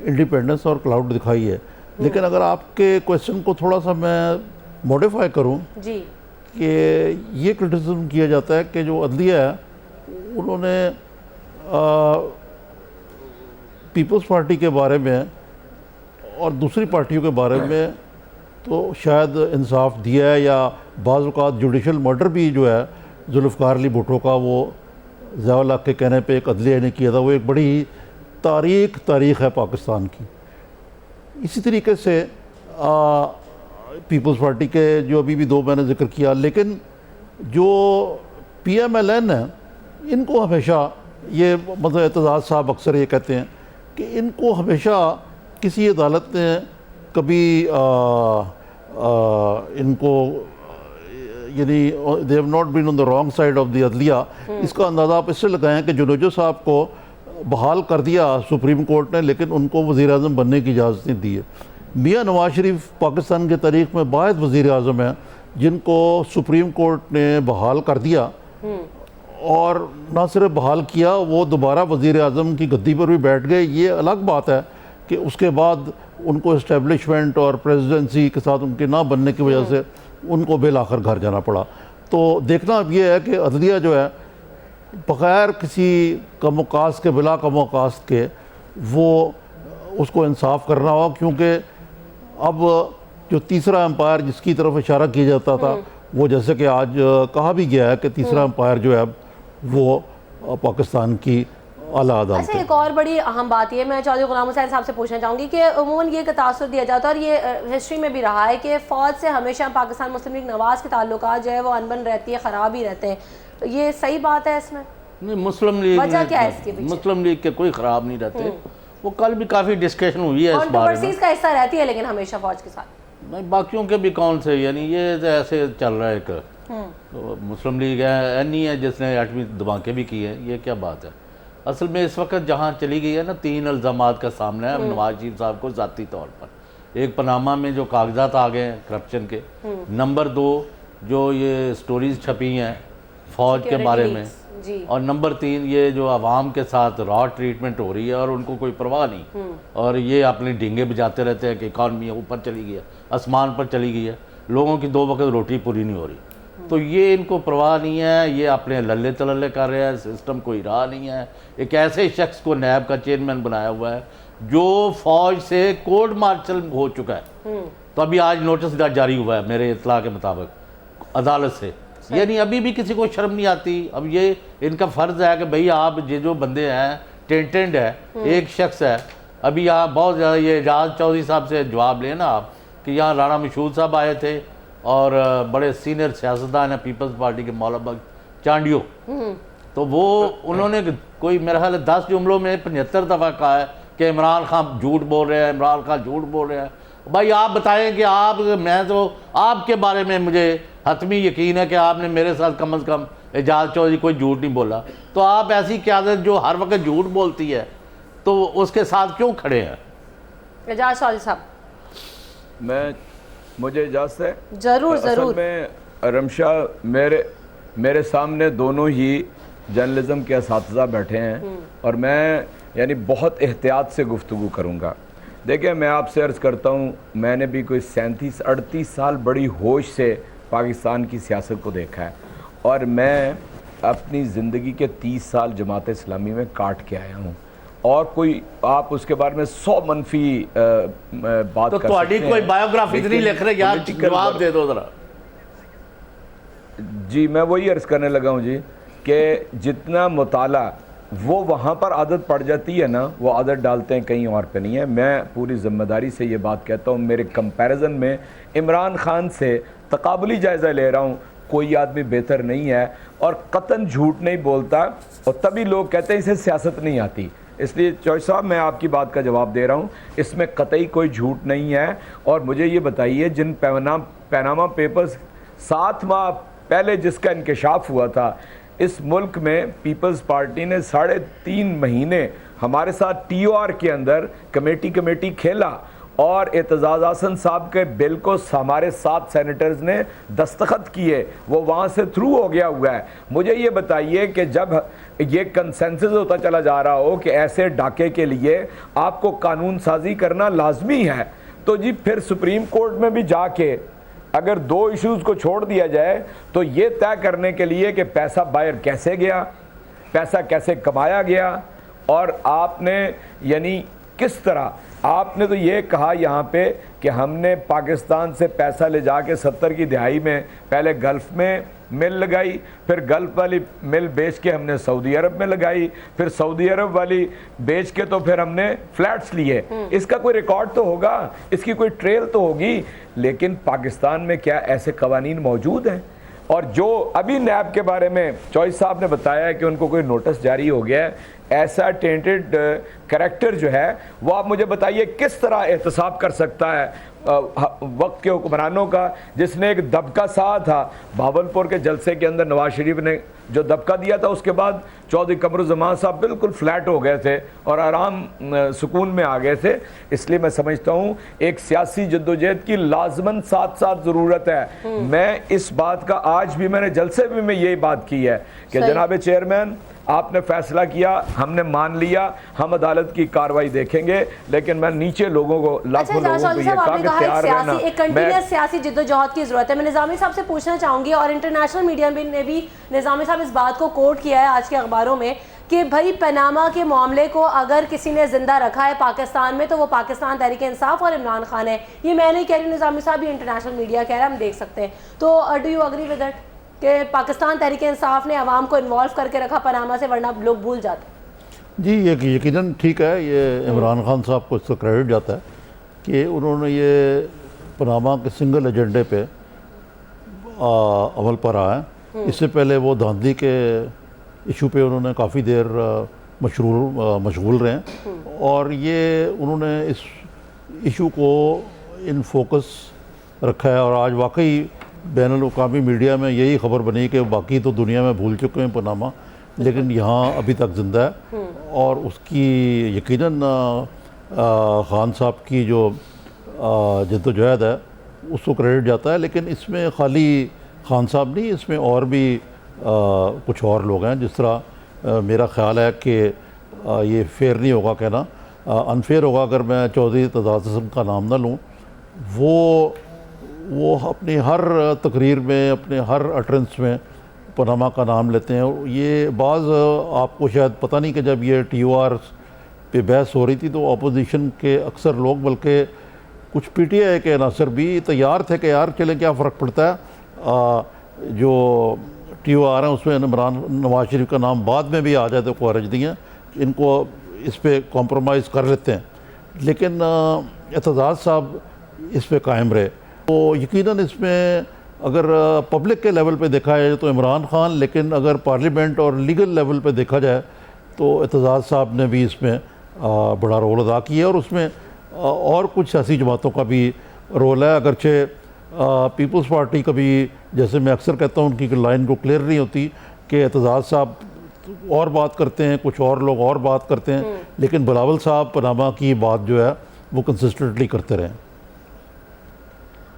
इंडिपेंडेंस और क्लाउड दिखाई है। लेकिन अगर आपके क्वेश्चन को थोड़ा सा मैं मॉडिफाई करूं जी, कि ये क्रिटिसिज्म किया जाता है कि जो अदलिया है उन्होंने पीपल्स पार्टी के बारे में और दूसरी पार्टियों के बारे में तो शायद इंसाफ दिया है, या बाज़ औक़ात जुडिशल मर्डर भी जो है जुल्फ़िकार अली भुट्टो का, वो ज़िया-उल हक़ के कहने पे एक अदलिया ने किया था, वो एक बड़ी ही तारीख़ है पाकिस्तान की। इसी तरीके से पीपल्स पार्टी के जो अभी भी दो मैंने जिक्र किया, लेकिन जो PMLN है इनको हमेशा ये मतलब एतजाज़ साहब अक्सर ये कहते हैं कि इनको हमेशा किसी अदालत ने कभी इनको यानी they have not been on the wrong side of the अदलिया। इसका अंदाज़ा आप इससे लगाएं कि जुनेजो साहब को बहाल कर दिया सुप्रीम कोर्ट ने, लेकिन उनको वज़ीर आज़म बनने की इजाज़त नहीं दी है। मियाँ नवाज शरीफ पाकिस्तान की तारीख़ में वाहिद वज़ीर आज़म हैं जिनको सुप्रीम कोर्ट ने बहाल कर दिया, और ना सिर्फ बहाल किया, वो दोबारा वज़ीर आज़म की गद्दी पर भी बैठ गए। ये अलग बात है कि उसके बाद उनको इस्टेब्लिशमेंट और प्रेसिडेंसी के साथ उनके ना बनने की वजह से उनको बिल आखिर घर जाना पड़ा। तो देखना अब ये है कि अदलिया जो है बग़ैर किसी कमोकास के, बिला कमोकास के, वो उसको इंसाफ करना होगा, क्योंकि अब जो तीसरा एम्पायर जिसकी तरफ इशारा किया जाता था, वो जैसे कि आज कहा भी गया है कि तीसरा एम्पायर जो है वो पाकिस्तान की आला अदालत अच्छा, है। एक और बड़ी अहम बात ये मैं चौधरी गुलाम हुसैन साहब से पूछना चाहूँगी कि उमूमन ये तासुर दिया जाता है और ये हिस्ट्री में भी रहा है कि फ़ौज से हमेशा पाकिस्तान मुस्लिम लीग नवाज़ के ताल्लुकात जो है वो अनबन रहती है, ख़राब ही रहते हैं। ये सही बात है इसमें? नहीं, मुस्लिम लीग वजह क्या है इसके पीछे? मुस्लिम लीग के कोई ख़राब नहीं रहते। वो कल भी काफ़ी डिस्कशन हुई है इस बारे में। कंट्रोवर्सीज का हिस्सा रहती है लेकिन हमेशा फ़ौज के साथ। नहीं, बाकियों के भी कौन से, यानी ये तो ऐसे चल रहा है एक तो मुस्लिम लीग है नहीं है जिसने एटमी धमाके भी किए हैं, ये क्या बात है। असल में इस वक्त जहाँ चली गई है ना, 3 इल्ज़ामात का सामना है नवाज शरीफ साहब को ज़ाती तौर पर। एक पनामा में जो कागजात आ गए हैं करप्शन के, नंबर 2 जो ये स्टोरीज छपी हैं फ़ौज के बारे में, और नंबर 3 ये जो आवाम के साथ रॉ ट्रीटमेंट हो रही है और उनको कोई परवाह नहीं, और ये अपने डींगे बजाते रहते हैं कि इकॉनमी ऊपर चली गई है, आसमान पर चली गई है, लोगों की 2 वक्त रोटी पूरी नहीं हो रही। तो ये इनको परवाह नहीं है, ये अपने लल्ले तलल्ले कर रहे हैं, सिस्टम कोई राह नहीं है। एक ऐसे शख्स को नैब का चेयरमैन बनाया हुआ है जो फ़ौज से कोर्ट मार्शल हो चुका है। तो अभी आज नोटिस जारी हुआ है मेरे इत्तला के मुताबिक अदालत से, यानी अभी भी किसी को शर्म नहीं आती। अब ये इनका फ़र्ज़ है कि भाई आप ये जो बंदे हैं टेंटेंड है, एक शख्स है, अभी यहाँ बहुत ज़्यादा ये एजाज चौधरी साहब से जवाब लेना आप कि यहाँ राणा मशहूद साहब आए थे और बड़े सीनियर सियासतदान हैं पीपल्स पार्टी के मौला बख्श चांडियो, तो वो उन्होंने कोई मेरा ख्याल 10 जुमलों में 75 दफ़ा कहा है कि इमरान खान झूठ बोल रहे हैं, इमरान खान झूठ बोल रहे हैं। भाई आप बताएं कि मैं तो आपके बारे में मुझे हतमी यकीन है कि आपने मेरे साथ कम अज़ कम एजाज चौधरी कोई झूठ नहीं बोला, तो आप ऐसी क़यादत जो हर वक्त झूठ बोलती है तो उसके साथ क्यों खड़े हैं? एजाज चौधरी साहब, मुझे इजाज़त है? जरूर जरूर। में रमशा मेरे सामने दोनों ही जर्नलिज्म के असातिज़ा बैठे हैं और मैं यानी बहुत एहतियात से गुफ्तगू करूँगा। देखिए, मैं आपसे अर्ज़ करता हूँ, मैंने भी कोई 37-38 साल बड़ी होश से पाकिस्तान की सियासत को देखा है और मैं अपनी ज़िंदगी के 30 साल जमात इस्लामी में काट के आया हूँ और कोई आप उसके बारे में 100 मनफी बात तो कर ਤੁਹਾਡੀ सकते कोई हैं, बायोग्राफी नहीं लिख रहे यार, political जवाब work- दे दो जरा। जी मैं वही अर्ज़ करने लगा हूँ जी कि जितना मुताला वो वहाँ पर आदत पड़ जाती है ना, वो आदत डालते हैं कहीं और पे नहीं है। मैं पूरी ज़िम्मेदारी से ये बात कहता हूँ, मेरे कंपैरिजन में इमरान खान से तकाबुली जायज़ा ले रहा हूँ, कोई आदमी बेहतर नहीं है और कतन झूठ नहीं बोलता और तभी लोग कहते हैं इसे सियासत नहीं आती। इसलिए चौधरी साहब, मैं आपकी बात का जवाब दे रहा हूँ, इसमें कतई कोई झूठ नहीं है। और मुझे ये बताइए, जिन पैनामा पेपर्स 7 माह पहले जिसका इंकशाफ हुआ था, इस मुल्क में पीपल्स पार्टी ने 3.5 महीने हमारे साथ TOR के अंदर कमेटी खेला और एतजाज़ हसन साहब के बिल को हमारे 7 सेनेटर्स ने दस्तखत किए, वो वहाँ से थ्रू हो गया हुआ है। मुझे ये बताइए कि जब ये कंसेंसस होता चला जा रहा हो कि ऐसे डाके के लिए आपको कानून साजी करना लाजमी है, तो जी फिर सुप्रीम कोर्ट में भी जाके अगर 2 इश्यूज़ को छोड़ दिया जाए तो ये तय करने के लिए कि पैसा बाहर कैसे गया, पैसा कैसे कमाया गया और आपने यानी किस तरह, आपने तो ये कहा यहाँ पे कि हमने पाकिस्तान से पैसा ले जाके 70 की दहाई में पहले गल्फ़ में मिल लगाई, फिर गल्फ़ वाली मिल बेच के हमने सऊदी अरब में लगाई, फिर सऊदी अरब वाली बेच के तो फिर हमने फ्लैट्स लिए। इसका कोई रिकॉर्ड तो होगा, इसकी कोई ट्रेल तो होगी, लेकिन पाकिस्तान में क्या ऐसे कवानीन मौजूद हैं? और जो अभी नैब के बारे में चौधरी साहब ने बताया है कि उनको कोई नोटिस जारी हो गया है, ऐसा टेंटेड कैरेक्टर जो है वो आप मुझे बताइए किस तरह एहतसाब कर सकता है वक्त के हुक्मरानों का, जिसने एक दबका सा था भावलपुर के जलसे के अंदर, नवाज शरीफ ने जो दबका दिया था, उसके बाद चौधरी कमरुज़्ज़मान साहब बिल्कुल फ्लैट हो गए थे और आराम सुकून में आ गए थे। इसलिए मैं समझता हूँ एक सियासी जद्दोजहद की लाजमन साथ साथ ज़रूरत है। मैं इस बात का आज भी मैंने जलसे भी में यही बात की है कि जनाब चेयरमैन, आपने फैसला किया, हमने मान लिया, हम अदालत की कार्रवाई देखेंगे, लेकिन मैं नीचे लोगों को, लाखों लोगों को ये कहा कि तैयार रहना। एक कंटिन्यूअस सियासी जिद्दोजहद की जरूरत है। मैं निज़ामी साहब से पूछना चाहूंगी, और इंटरनेशनल मीडिया ने भी निज़ामी साहब इस बात को कोट किया है आज के अखबारों में कि भाई पनामा के मामले को अगर किसी ने जिंदा रखा है पाकिस्तान में तो वो पाकिस्तान तहरीक इंसाफ और इमरान खान है। ये मैं नहीं कह रही, निज़ामी साहब, ये इंटरनेशनल मीडिया कह रहा है, हम देख सकते हैं। तो do you agree with that कि पाकिस्तान तहरीक इंसाफ ने अवाम को इन्वॉल्व करके रखा पनामा से, वरना लोग भूल जाते? जी, ये यकीनन ठीक है, ये इमरान खान साहब को इसका क्रेडिट जाता है कि उन्होंने ये पनामा के सिंगल एजेंडे पे अमल पर आया है। इससे पहले वो धांधली के इशू पे उन्होंने काफ़ी देर मशगूल रहे हैं और ये उन्होंने इस इशू को इन फोकस रखा है। और आज वाकई बैनुल-अक़वामी मीडिया में यही खबर बनी कि बाकी तो दुनिया में भूल चुके हैं पनामा, लेकिन यहाँ अभी तक ज़िंदा है और उसकी यकीनन खान साहब की जो जद्दोजहद है उसको क्रेडिट जाता है। लेकिन इसमें खाली खान साहब नहीं, इसमें और भी कुछ और लोग हैं। जिस तरह मेरा ख्याल है कि ये फेयर नहीं होगा कहना, अनफेयर होगा अगर मैं चौधरी एतजाज़ हसन का नाम ना लूँ। वो अपनी हर तकरीर में, अपने हर अटरेंस में पनामा का नाम लेते हैं। ये बाज़ आपको शायद पता नहीं कि जब ये TOR पे बहस हो रही थी तो अपोजिशन के अक्सर लोग, बल्कि कुछ PTI के अनासर भी तैयार थे कि यार चलें क्या फ़र्क पड़ता है, जो TOR है उसमें नवाज शरीफ का नाम बाद में भी आ जाए तो कोई हर्ज नहीं है, इनको इस पर कॉम्प्रोमाइज़ कर लेते हैं। लेकिन एतजाज़ साहब इस पर कायम रहे। तो यकीनन इसमें अगर पब्लिक के लेवल पे देखा जाए तो इमरान खान, लेकिन अगर पार्लियामेंट और लीगल लेवल पे देखा जाए तो एतजाज़ साहब ने भी इसमें बड़ा रोल अदा किया और उसमें और कुछ सियासी जमातों का भी रोल है। अगरचे पीपल्स पार्टी कभी, जैसे मैं अक्सर कहता हूँ, उनकी लाइन को क्लियर नहीं होती कि एतजाज़ साहब और बात करते हैं, कुछ और लोग और बात करते हैं, लेकिन बिलावल साहब पनामा की बात जो है वो कंसिस्टेंटली करते रहे।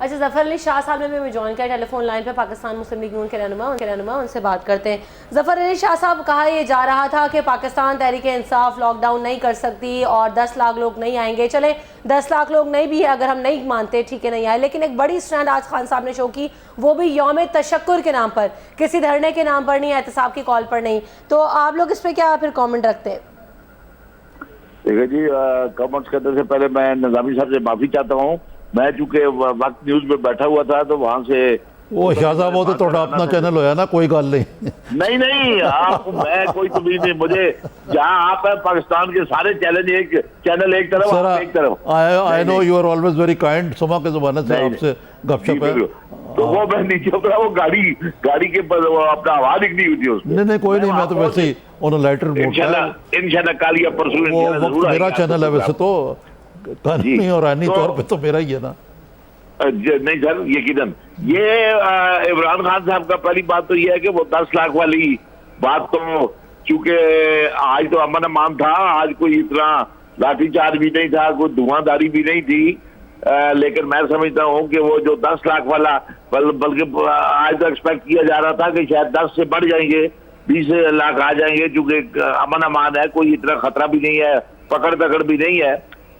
अच्छा, जफर अली शाह साहब ने हमें ज्वाइन किया टेलीफोन लाइन पे, पाकिस्तान मुस्लिम लीग नून के रहनुमा, उनसे बात करते हैं। जफर अली शाह साहब, कहा ये जा रहा था कि पाकिस्तान तहरीक इंसाफ लॉकडाउन नहीं कर सकती और 10 लाख लोग नहीं आएंगे। चले 10 लाख लोग नहीं भी है, अगर हम नहीं मानते ठीक है नहीं आए, लेकिन एक बड़ी स्टैंड आज खान साहब ने शो की, वो भी यौम तशक्कुर के नाम पर, किसी धरने के नाम पर नहीं, एहतसाब की कॉल पर नहीं। तो आप लोग इस पर क्या फिर कॉमेंट रखते हैं? देखिए जी, कमेंट्स करने से पहले मैं निजामी साहब से माफी चाहता हूँ। मैं चूंकि वक्त न्यूज में बैठा हुआ था तो वहां से वो शाह साहब वो तो थोड़ा अपना चैनल होया ना, कोई गल नहीं। नहीं आप मैं कोई तमीज नहीं, मुझे जहाँ आप है पाकिस्तान के सारे चैनल एक तरफ, सर आप एक तरफ। I know you are always very kind, सुमा के ज़माने से आपसे गपशप है। तो वो मैं नीचे उतरा, वो गाड़ी के पर अपना आवाज निकली हुई थी उसमें। नहीं कोई नहीं, मैं तो वैसे ही ऑन लाइटर मोड इंशाल्लाह कल या परसों वो मेरा चैनल है वैसे तो, कानूनी और आईनी तौर पे तो मेरा ही है ना। नहीं सर, यकीनन ये इमरान खान साहब का पहली बात तो ये है कि वो 10 लाख वाली बात तो, चूंकि आज तो अमन अमान था, आज कोई इतना लाठीचार्ज भी नहीं था, कोई धुआंधारी भी नहीं थी, लेकिन मैं समझता हूँ कि वो जो 10 लाख वाला, बल्कि आज तो एक्सपेक्ट किया जा रहा था कि शायद 10 से बढ़ जाएंगे, 20 लाख आ जाएंगे, चूंकि अमन अमान है, कोई इतना खतरा भी नहीं है, पकड़ दकड़ भी नहीं है।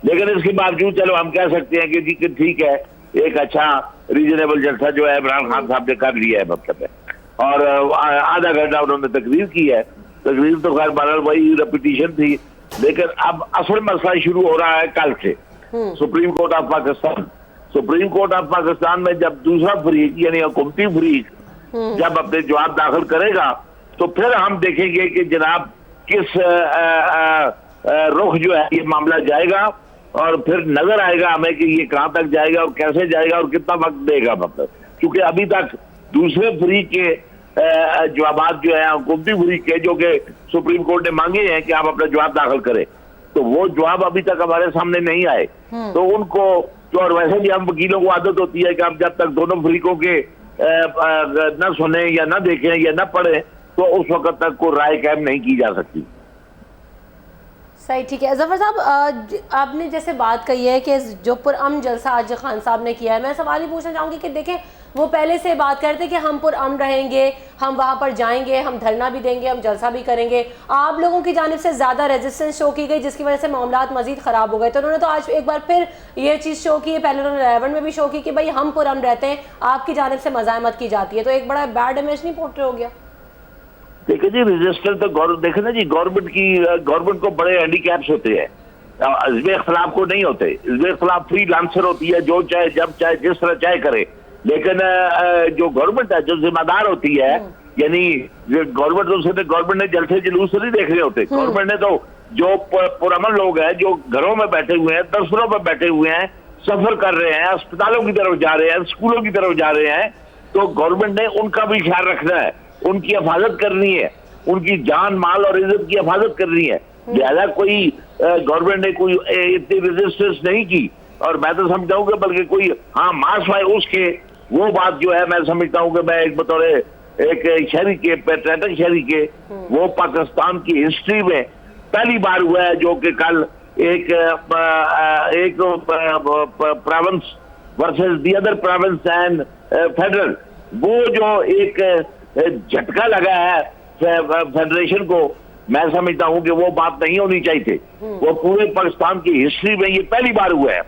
लेकिन इसके बावजूद चलो हम कह सकते हैं कि जी कि ठीक है, एक अच्छा रीजनेबल जलसा जो है इमरान खान साहब ने कर लिया है, मतलब है। और आधा घंटा उन्होंने तकरीर की है, तकरीर तो खैर बहरहाल वही रेपिटिशन थी, लेकिन अब असल मसला शुरू हो रहा है कल से। सुप्रीम कोर्ट ऑफ पाकिस्तान में जब दूसरा फरीक यानी हुकूमती फरीक जब अपने जवाब दाखिल करेगा तो फिर हम देखेंगे कि जनाब किस रुख जो है ये मामला जाएगा, और फिर नजर आएगा हमें कि ये कहां तक जाएगा और कैसे जाएगा और कितना वक्त देगा, मतलब क्योंकि अभी तक दूसरे फरीक के जवाब जो है हुकूमती फरीक के, जो कि सुप्रीम कोर्ट ने मांगे हैं कि आप अपना जवाब दाखिल करें, तो वो जवाब अभी तक हमारे सामने नहीं आए। तो उनको तो, और वैसे भी हम वकीलों को आदत होती है कि हम जब तक दोनों फरीकों के न सुने या न देखें या न पढ़े तो उस वक्त तक कोई राय कायम नहीं की जा सकती। सही, ठीक है। जफर साहब, आपने जैसे बात कही है कि जो पुरअमन जलसा आज खान साहब ने किया है, मैं सवाल ही पूछना चाहूँगी कि देखें वो पहले से बात करते कि हम पुरअमन रहेंगे, हम वहाँ पर जाएंगे, हम धरना भी देंगे, हम जलसा भी करेंगे। आप लोगों की जानिब से ज़्यादा रेजिस्टेंस शो की गई, जिसकी वजह से मामलात मजीद ख़राब हो गए। तो उन्होंने तो आज एक बार फिर ये चीज़ शो की है, पहले उन्होंने रेवन में भी शो की कि भाई हम पुरअमन रहते हैं, आपकी जानिब से मज़ाहमत की जाती है, तो एक बड़ा बैड इमेज नहीं पोर्ट्रे हो गया? देखिए जी, रजिस्टर तो देखे ना जी, गवर्नमेंट को बड़े हैंडीकैप्स होते हैं, इसमें इख्तलाफ को नहीं होते, इसमें इख्तलाफ फ्री लांसर होती है, जो चाहे जब चाहे जिस तरह चाहे करे। लेकिन जो गवर्नमेंट है, जो जिम्मेदार होती है, यानी गवर्नमेंट ने जलसे जुलूस नहीं देख रहे होते, गवर्नमेंट ने तो जो पुरअमन लोग हैं, जो घरों में बैठे हुए हैं, दफ्तरों में बैठे हुए हैं, सफर कर रहे हैं, अस्पतालों की तरफ जा रहे हैं, स्कूलों की तरफ जा रहे हैं, तो गवर्नमेंट ने उनका भी ख्याल रखना है, उनकी हिफाजत करनी है, उनकी जान माल और इज्जत की हिफाजत करनी है। लिहाजा कोई गवर्नमेंट ने कोई इतनी रेजिस्टेंस नहीं की, और मैं तो समझता हूँ कि बल्कि कोई हाँ मार्च वाई उसके वो बात जो है, मैं समझता हूँ कि मैं एक बतौर एक शहरी के, पैट्रियटिक शहरी के, वो पाकिस्तान की हिस्ट्री में पहली बार हुआ है जो कि कल एक province versus the other province and federal, वो जो एक झटका लगा है फेडरेशन को, मैं समझता हूं कि वो बात नहीं होनी चाहिए थी। वो पूरे पाकिस्तान की हिस्ट्री में ये पहली बार हुआ है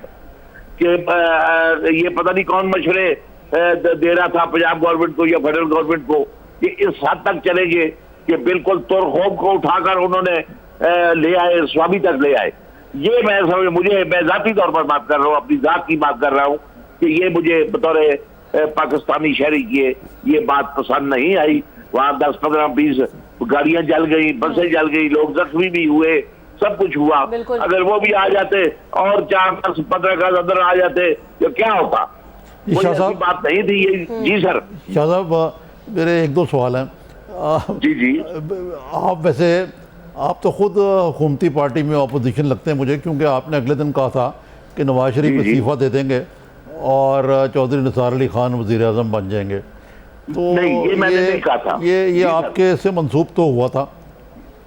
कि ये पता नहीं कौन मशवरे दे रहा था पंजाब गवर्नमेंट को या फेडरल गवर्नमेंट को कि इस हद तक चलेंगे कि बिल्कुल तुरखोब को उठाकर उन्होंने ले आए, स्वामी तक ले आए। ये मैं जाती तौर पर बात कर रहा हूँ, अपनी जात की बात कर रहा हूँ कि ये मुझे बतौर पाकिस्तानी शहरी की ये बात पसंद नहीं आई। वहाँ 10, 15, 20 गाड़ियां जल गई, बसें जल गई, लोग जख्मी भी हुए, सब कुछ हुआ। अगर वो भी आ जाते और 4, 10, 15 का अंदर आ जाते तो क्या होता? कोई ऐसी बात नहीं थी ये। जी सर। शाह साहब, मेरे 1-2 सवाल हैं। जी आप वैसे आप तो खुद हुकूमती पार्टी में अपोजिशन लगते हैं मुझे, क्योंकि आपने अगले दिन कहा था कि नवाज शरीफ इस्तीफा दे देंगे और चौधरी निसार अली खान वज़ीर आज़म बन जाएंगे। तो नहीं, ये मैंने नहीं कहा था। ये आपके से मंसूब तो हुआ था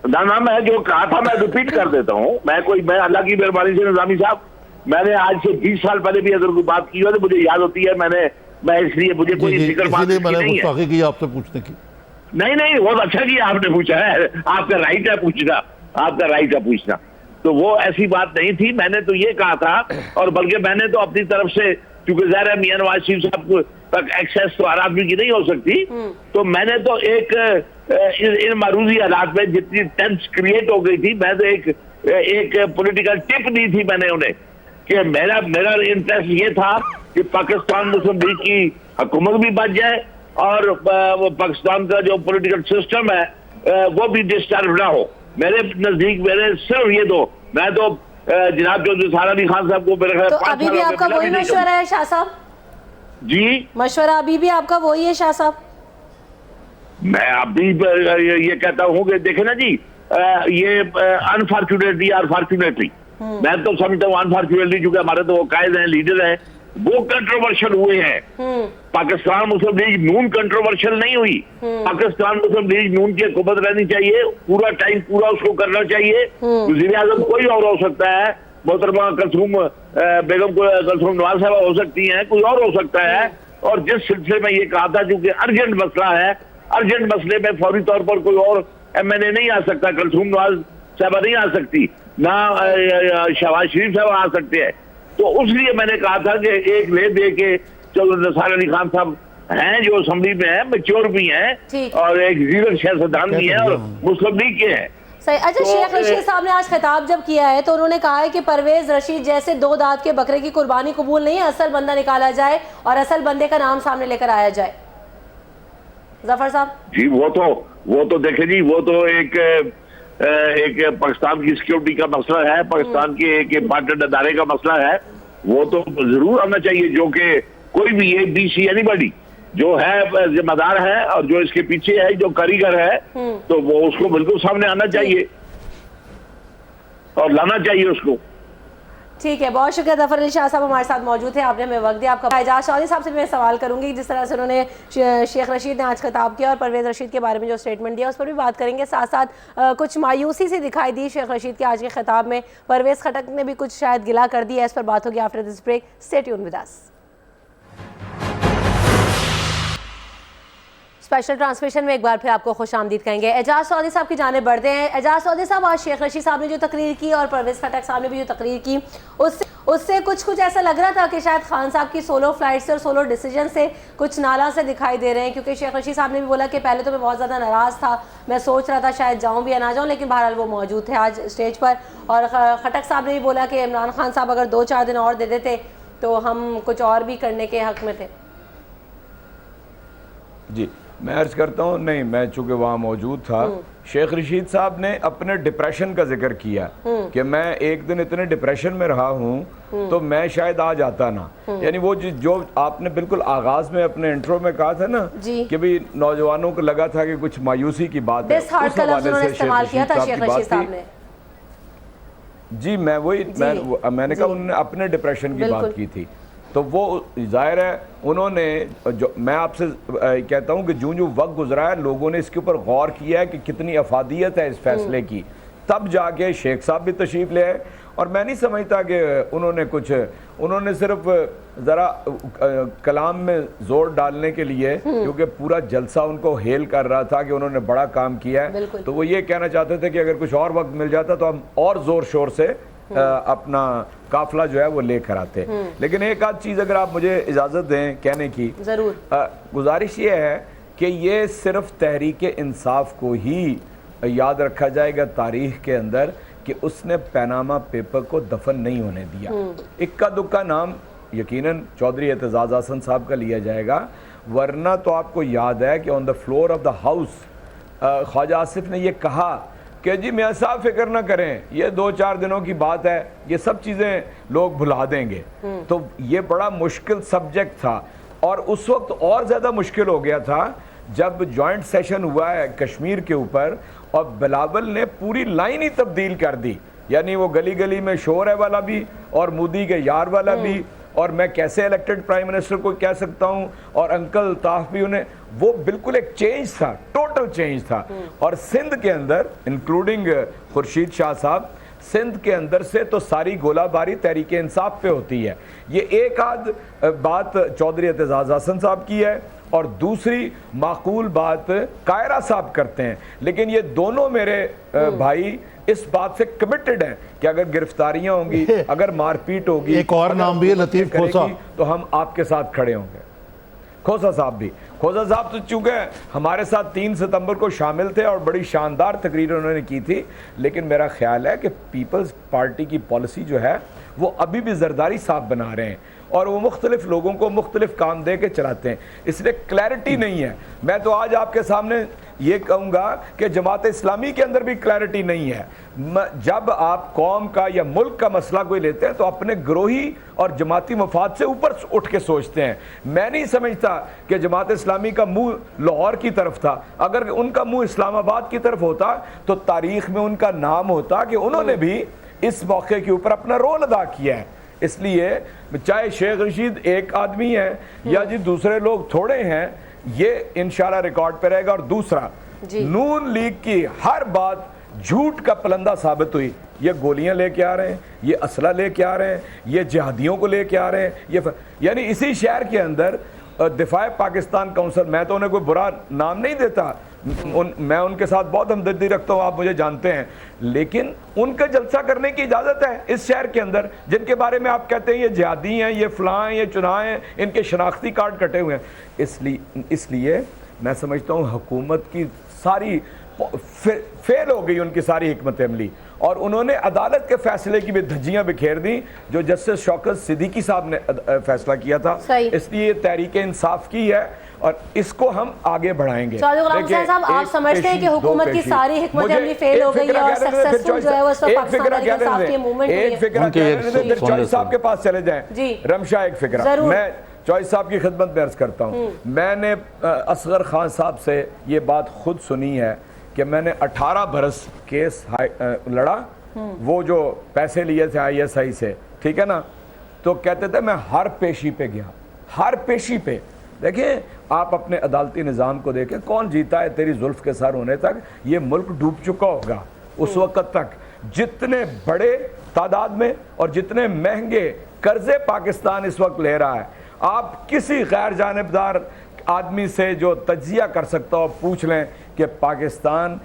ना, मैं जो कहा था मैं रिपीट कर देता हूँ। मैं अल्लाह की मेहरबानी से निजामी साहब, मैंने आज से 20 साल पहले भी अगर कोई बात की हो तो मुझे याद होती है। मैं इसलिए मुझे कोई जिक्र बात इसीलिए मैंने नहीं है। गुस्ताखी की आपसे पूछने की। नहीं, बहुत अच्छा किया आपने पूछा है, आपका राइट है पूछना, आपका राइट है पूछना। तो वो ऐसी बात नहीं थी, मैंने तो ये कहा था, और बल्कि मैंने तो अपनी तरफ से, क्योंकि ज़ाहिर है मियां नवाज शरीफ साहब तक एक्सेस तो हर आदमी की नहीं हो सकती, तो मैंने तो एक इन मारूजी हालात में जितनी टेंस क्रिएट हो गई थी, मैं तो एक पॉलिटिकल टिप दी थी मैंने उन्हें कि मेरा इंटरेस्ट ये था कि पाकिस्तान मुस्लिम लीग की हुकूमत भी बच जाए और पाकिस्तान का जो पॉलिटिकल सिस्टम है वो भी डिस्टर्ब ना हो। मेरे नजदीक मेरे सिर्फ ये दो, मैं तो जनाब जो सारा अली खान साहब को मेरे तो अभी भी आपका वही मशवरा है शाह साहब? जी, मशवरा अभी भी आपका वही है शाह साहब? मैं अभी ये कहता हूँ कि देखे ना जी, ये अनफॉर्चुनेटली और फॉर्चुनेटली, मैं तो समझता हूँ अनफॉर्चुनेटली, चूंकि हमारे तो वो कायद हैं, लीडर हैं, वो कंट्रोवर्शियल हुए हैं। पाकिस्तान मुस्लिम लीग नून कंट्रोवर्शियल नहीं हुई। पाकिस्तान मुस्लिम लीग नून की हुकूमत रहनी चाहिए, पूरा टाइम पूरा उसको करना चाहिए। वज़ीर आज़म कोई और हो सकता है, मोहतरमा कलसूम बेगम कलसूम नवाज साहब हो सकती हैं, कोई और हो सकता है। और जिस सिलसिले में ये कहा था, चूंकि अर्जेंट मसला है, अर्जेंट मसले में फौरी तौर पर कोई और MNA नहीं आ सकता, कलसूम नवाज साहब नहीं आ सकती, ना शहबाज शरीफ साहब आ सकते हैं। तो उसलिए मैंने कहा था कि एक ले दे के, चलो निसार अली खान साहब हैं जो असेंबली में हैं, मैच्योर भी हैं और एक जीरक सियासतदान भी हैं और मुस्लिम लीग के हैं। सही। अच्छा, शेख रशीद साहब ने आज खिताब जब किया है तो उन्होंने कहा है कि परवेज रशीद जैसे दो दांत के बकरे की कुर्बानी कबूल नहीं है, असल बंदा निकाला जाए और असल बंदे का नाम सामने लेकर आया जाए। जफर साहब जी, वो तो देखे जी, वो तो एक पाकिस्तान की सिक्योरिटी का मसला है, पाकिस्तान के एक इम्पोर्टेंट अदारे का मसला है, वो तो जरूर आना चाहिए। जो कि कोई भी एक BC एनीबॉडी जो है जिम्मेदार है और जो इसके पीछे है, जो कारीगर है, तो वो उसको बिल्कुल सामने आना चाहिए और लाना चाहिए उसको। ठीक है, बहुत शुक्रिया। जफर अली शाह साहब हमारे साथ मौजूद थे, आपने हमें वक्त दिया। आपका एजाज चौधरी साहब से मैं सवाल करूंगी, जिस तरह से उन्होंने शेख रशीद ने आज खिताब किया और परवेज रशीद के बारे में जो स्टेटमेंट दिया उस पर भी बात करेंगे। साथ साथ कुछ मायूसी सी दिखाई दी शेख रशीद के आज के खिताब में, परवेज खटक ने भी कुछ शायद गिला कर दिया, इस पर बात होगी after this break. Stay tuned with us. Special transmission में एक बार फिर आपको खुशामदीद कहेंगे। एजाज चौधरी साहब की जाने बढ़ते हैं। एजाज चौधरी साहब, आज शेख रशीद साहब ने जो तकरीर की और परवेज खटक साहब ने भी जो तकरीर की, उससे कुछ ऐसा लग रहा था कि शायद खान साहब की सोलो फ्लाइट से और सोलो डिसीजन से कुछ नाला से दिखाई दे रहे हैं, क्योंकि शेख रशीद साहब ने भी बोला कि पहले तो मैं बहुत ज़्यादा नाराज़ था, मैं सोच रहा था शायद जाऊँ भी या ना जाऊँ, लेकिन बहरहाल वो मौजूद थे आज स्टेज पर। और खटक साहब ने भी बोला कि इमरान खान साहब अगर 2-4 दिन और दे देते तो हम कुछ और भी करने के हक में थे। जी, मैं अर्ज करता हूँ, नहीं, मैं चूंकि वहाँ मौजूद था, शेख रशीद साहब ने अपने डिप्रेशन का जिक्र किया कि मैं एक दिन इतने डिप्रेशन में रहा हूँ तो मैं शायद आ जाता ना। यानी वो जो आपने बिल्कुल आगाज में अपने इंट्रो में कहा था ना कि भाई नौजवानों को लगा था कि कुछ मायूसी की बात है, उस हवाले से शेख रशीद साहब की बात थी। जी, मैंने कहा उन्होंने अपने डिप्रेशन की बात की थी, तो वो जाहिर है उन्होंने, जो मैं आपसे कहता हूँ कि जो वक्त गुजरा है, लोगों ने इसके ऊपर गौर किया है कि कितनी अफादियत है इस फैसले की, तब जाके शेख साहब भी तशरीफ़ ले आए। और मैं नहीं समझता कि उन्होंने सिर्फ ज़रा कलाम में ज़ोर डालने के लिए, क्योंकि पूरा जलसा उनको हेल कर रहा था कि उन्होंने बड़ा काम किया है, तो वो ये कहना चाहते थे कि अगर कुछ और वक्त मिल जाता तो हम और ज़ोर शोर से अपना काफिला जो है वो लेकर आते। लेकिन एक आध चीज़ अगर आप मुझे इजाज़त दें कहने की, जरूर गुजारिश ये है कि ये सिर्फ तहरीक इंसाफ को ही याद रखा जाएगा तारीख के अंदर कि उसने पैनामा पेपर को दफन नहीं होने दिया। इक्का दुक्का नाम यकीनन चौधरी एतजाज़ हसन साहब का लिया जाएगा, वरना तो आपको याद है कि on the floor of the house Khawaja Asif ने ये कहा कि जी मियां साहब फिक्र ना करें, ये 2-4 दिनों की बात है, ये सब चीज़ें लोग भुला देंगे। तो ये बड़ा मुश्किल सब्जेक्ट था, और उस वक्त और ज़्यादा मुश्किल हो गया था जब जॉइंट सेशन हुआ है कश्मीर के ऊपर और बिलावल ने पूरी लाइन ही तब्दील कर दी, यानी वो गली गली में शोर है वाला भी और मोदी के यार वाला भी, और मैं कैसे इलेक्टेड प्राइम मिनिस्टर को कह सकता हूं, और अंकल ताफ भी, उन्हें वो बिल्कुल एक चेंज था, टोटल चेंज था। और सिंध के अंदर इंक्लूडिंग खुर्शीद शाह साहब, सिंध के अंदर से तो सारी गोलाबारी तहरीक इंसाफ पे होती है। ये एक आध बात चौधरी एतजाज़ हसन साहब की है और दूसरी माकूल बात कायरा साहब करते हैं, लेकिन ये दोनों मेरे भाई इस बात से कमिटेड हैं कि अगर गिरफ्तारियां होंगी, अगर मारपीट होगी, एक और नाम भी है लतीफ़ खोसा, तो हम आपके साथ खड़े होंगे। खोसा साहब भी, खोसा साहब तो चूंकि हमारे साथ 3 सितंबर को शामिल थे और बड़ी शानदार तकरीर उन्होंने की थी, लेकिन मेरा ख्याल है कि पीपल्स पार्टी की पॉलिसी जो है वो अभी भी जरदारी साहब बना रहे हैं और वो मुख्तलिफ लोगों को मुख्तलिफ काम दे के चलाते हैं, इसलिए क्लैरिटी नहीं है। मैं तो आज आपके सामने ये कहूँगा कि जमात इस्लामी के अंदर भी क्लैरिटी नहीं है। जब आप कौम का या मुल्क का मसला कोई लेते हैं तो अपने ग्रोही और जमाती मफाद से ऊपर उठ के सोचते हैं। मैं नहीं समझता कि जमात इस्लामी का मुंह लाहौर की तरफ था, अगर उनका मुंह इस्लामाबाद की तरफ होता तो तारीख में उनका नाम होता कि उन्होंने भी इस मौके के ऊपर अपना रोल अदा किया है। इसलिए चाहे शेख रशीद एक आदमी है या जी दूसरे लोग थोड़े हैं, ये इंशाल्लाह रिकॉर्ड पे रहेगा। और दूसरा, नून लीग की हर बात झूठ का पलंदा साबित हुई। ये गोलियां लेके आ रहे हैं, ये असला लेके आ रहे हैं, ये जिहादियों को लेके आ रहे हैं, ये यानी इसी शहर के अंदर दिफाए पाकिस्तान काउंसिल, मैं तो उन्हें कोई बुरा नाम नहीं देता, मैं उनके साथ बहुत हमदर्दी रखता हूँ, आप मुझे जानते हैं, लेकिन उनका जलसा करने की इजाज़त है इस शहर के अंदर, जिनके बारे में आप कहते हैं ये जिहादी हैं, ये फलां हैं, ये चुनाव हैं, इनके शनाख्ती कार्ड कटे हुए हैं। इसलिए मैं समझता हूँ हुकूमत की सारी फेल हो गई, उनकी सारी हिकमत अमली, और उन्होंने अदालत के फैसले की भी धज्जियां बिखेर दी जो जस्टिस शौकत सिद्दीकी साहब ने फैसला किया था। इसलिए तहरीक इंसाफ की है और इसको हम आगे बढ़ाएंगे। साहब, आप समझते हैं कि हुकूमत की सारी हिकमत अमली फेल हो गई और सक्सेसफुल जो है वो सब पाकिस्तान के इंसाफ की मूवमेंट हुई है। एक फिक्रा फिर चौधरी साहब के पास चले जाएं। रमशा, एक फिक्रा मैं चौधरी साहब की खिदमत में अर्ज करता हूँ। मैंने असगर खान साहब से ये बात खुद सुनी है कि मैंने 18 बरस केस लड़ा, वो जो पैसे लिए थे ISI से, ठीक है ना, तो कहते थे मैं हर पेशी पे गया, हर पेशी पे। देखिए आप अपने अदालती निज़ाम को देखें, कौन जीता है तेरी जुल्फ के सर होने तक, ये मुल्क डूब चुका होगा उस वक्त तक। जितने बड़े तादाद में और जितने महंगे कर्जे पाकिस्तान इस वक्त ले रहा है, आप किसी गैर जानिबदार आदमी से जो तज्जिया कर सकता हो पूछ लें कि पाकिस्तान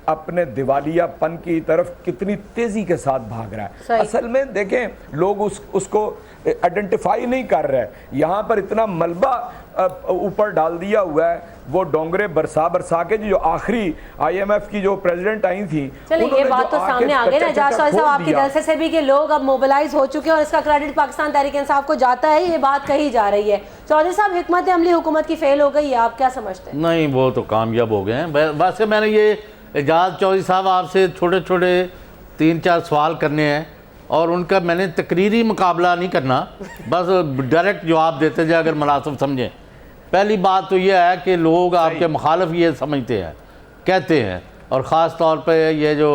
अपने दिवालियापन की तरफ कितनी तेजी के साथ भाग रहा है। असल में देखें लोग उसको आइडेंटिफाई नहीं कर रहे। यहाँ पर इतना मलबा ऊपर डाल दिया हुआ है, वो डोंगरे बरसा के जो आखिरी IMF की जो प्रेसिडेंट आई थी, चलिए ये बात तो सामने आ गई ना एजाज चौधरी साहब आपके जलसे से भी कि लोग अब मोबिलाइज हो चुके हैं और इसका क्रेडिट पाकिस्तान तहरीक इंसाफ को जाता है, ये बात कही जा रही है। चौधरी साहब, हिकमत अमली हुकूमत की फेल हो गई है, आप क्या समझते हैं? नहीं, वो तो कामयाब हो गए हैं। वैसे मैंने ये एजाज चौधरी साहब आपसे छोटे छोटे 3-4 सवाल करने हैं और उनका मैंने तकरीरी मुकाबला नहीं करना, बस डायरेक्ट जवाब देते जाए अगर मुनासिब समझें। पहली बात तो यह है कि लोग आपके मुखालिफ ये समझते हैं, कहते हैं, और ख़ास तौर पे ये जो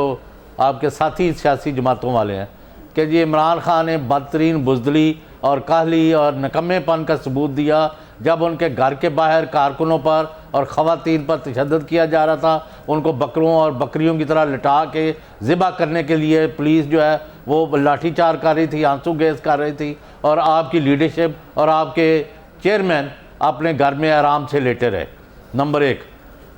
आपके साथी सियासी जमातों वाले हैं कि जी इमरान खान ने बदतरीन बुज़दिली और काहली और नकम्मेपन का सबूत दिया जब उनके घर के बाहर कारकुनों पर और ख़वातीन पर तशद्दुद किया जा रहा था, उनको बकरों और बकरियों की तरह लिटा के ज़िबा करने के लिए पुलिस जो है वो लाठीचार्ज कर रही थी, आंसू गैस कर रही थी, और आपकी लीडरशिप और आपके चेयरमैन अपने घर में आराम से लेटे रहे। नंबर 1।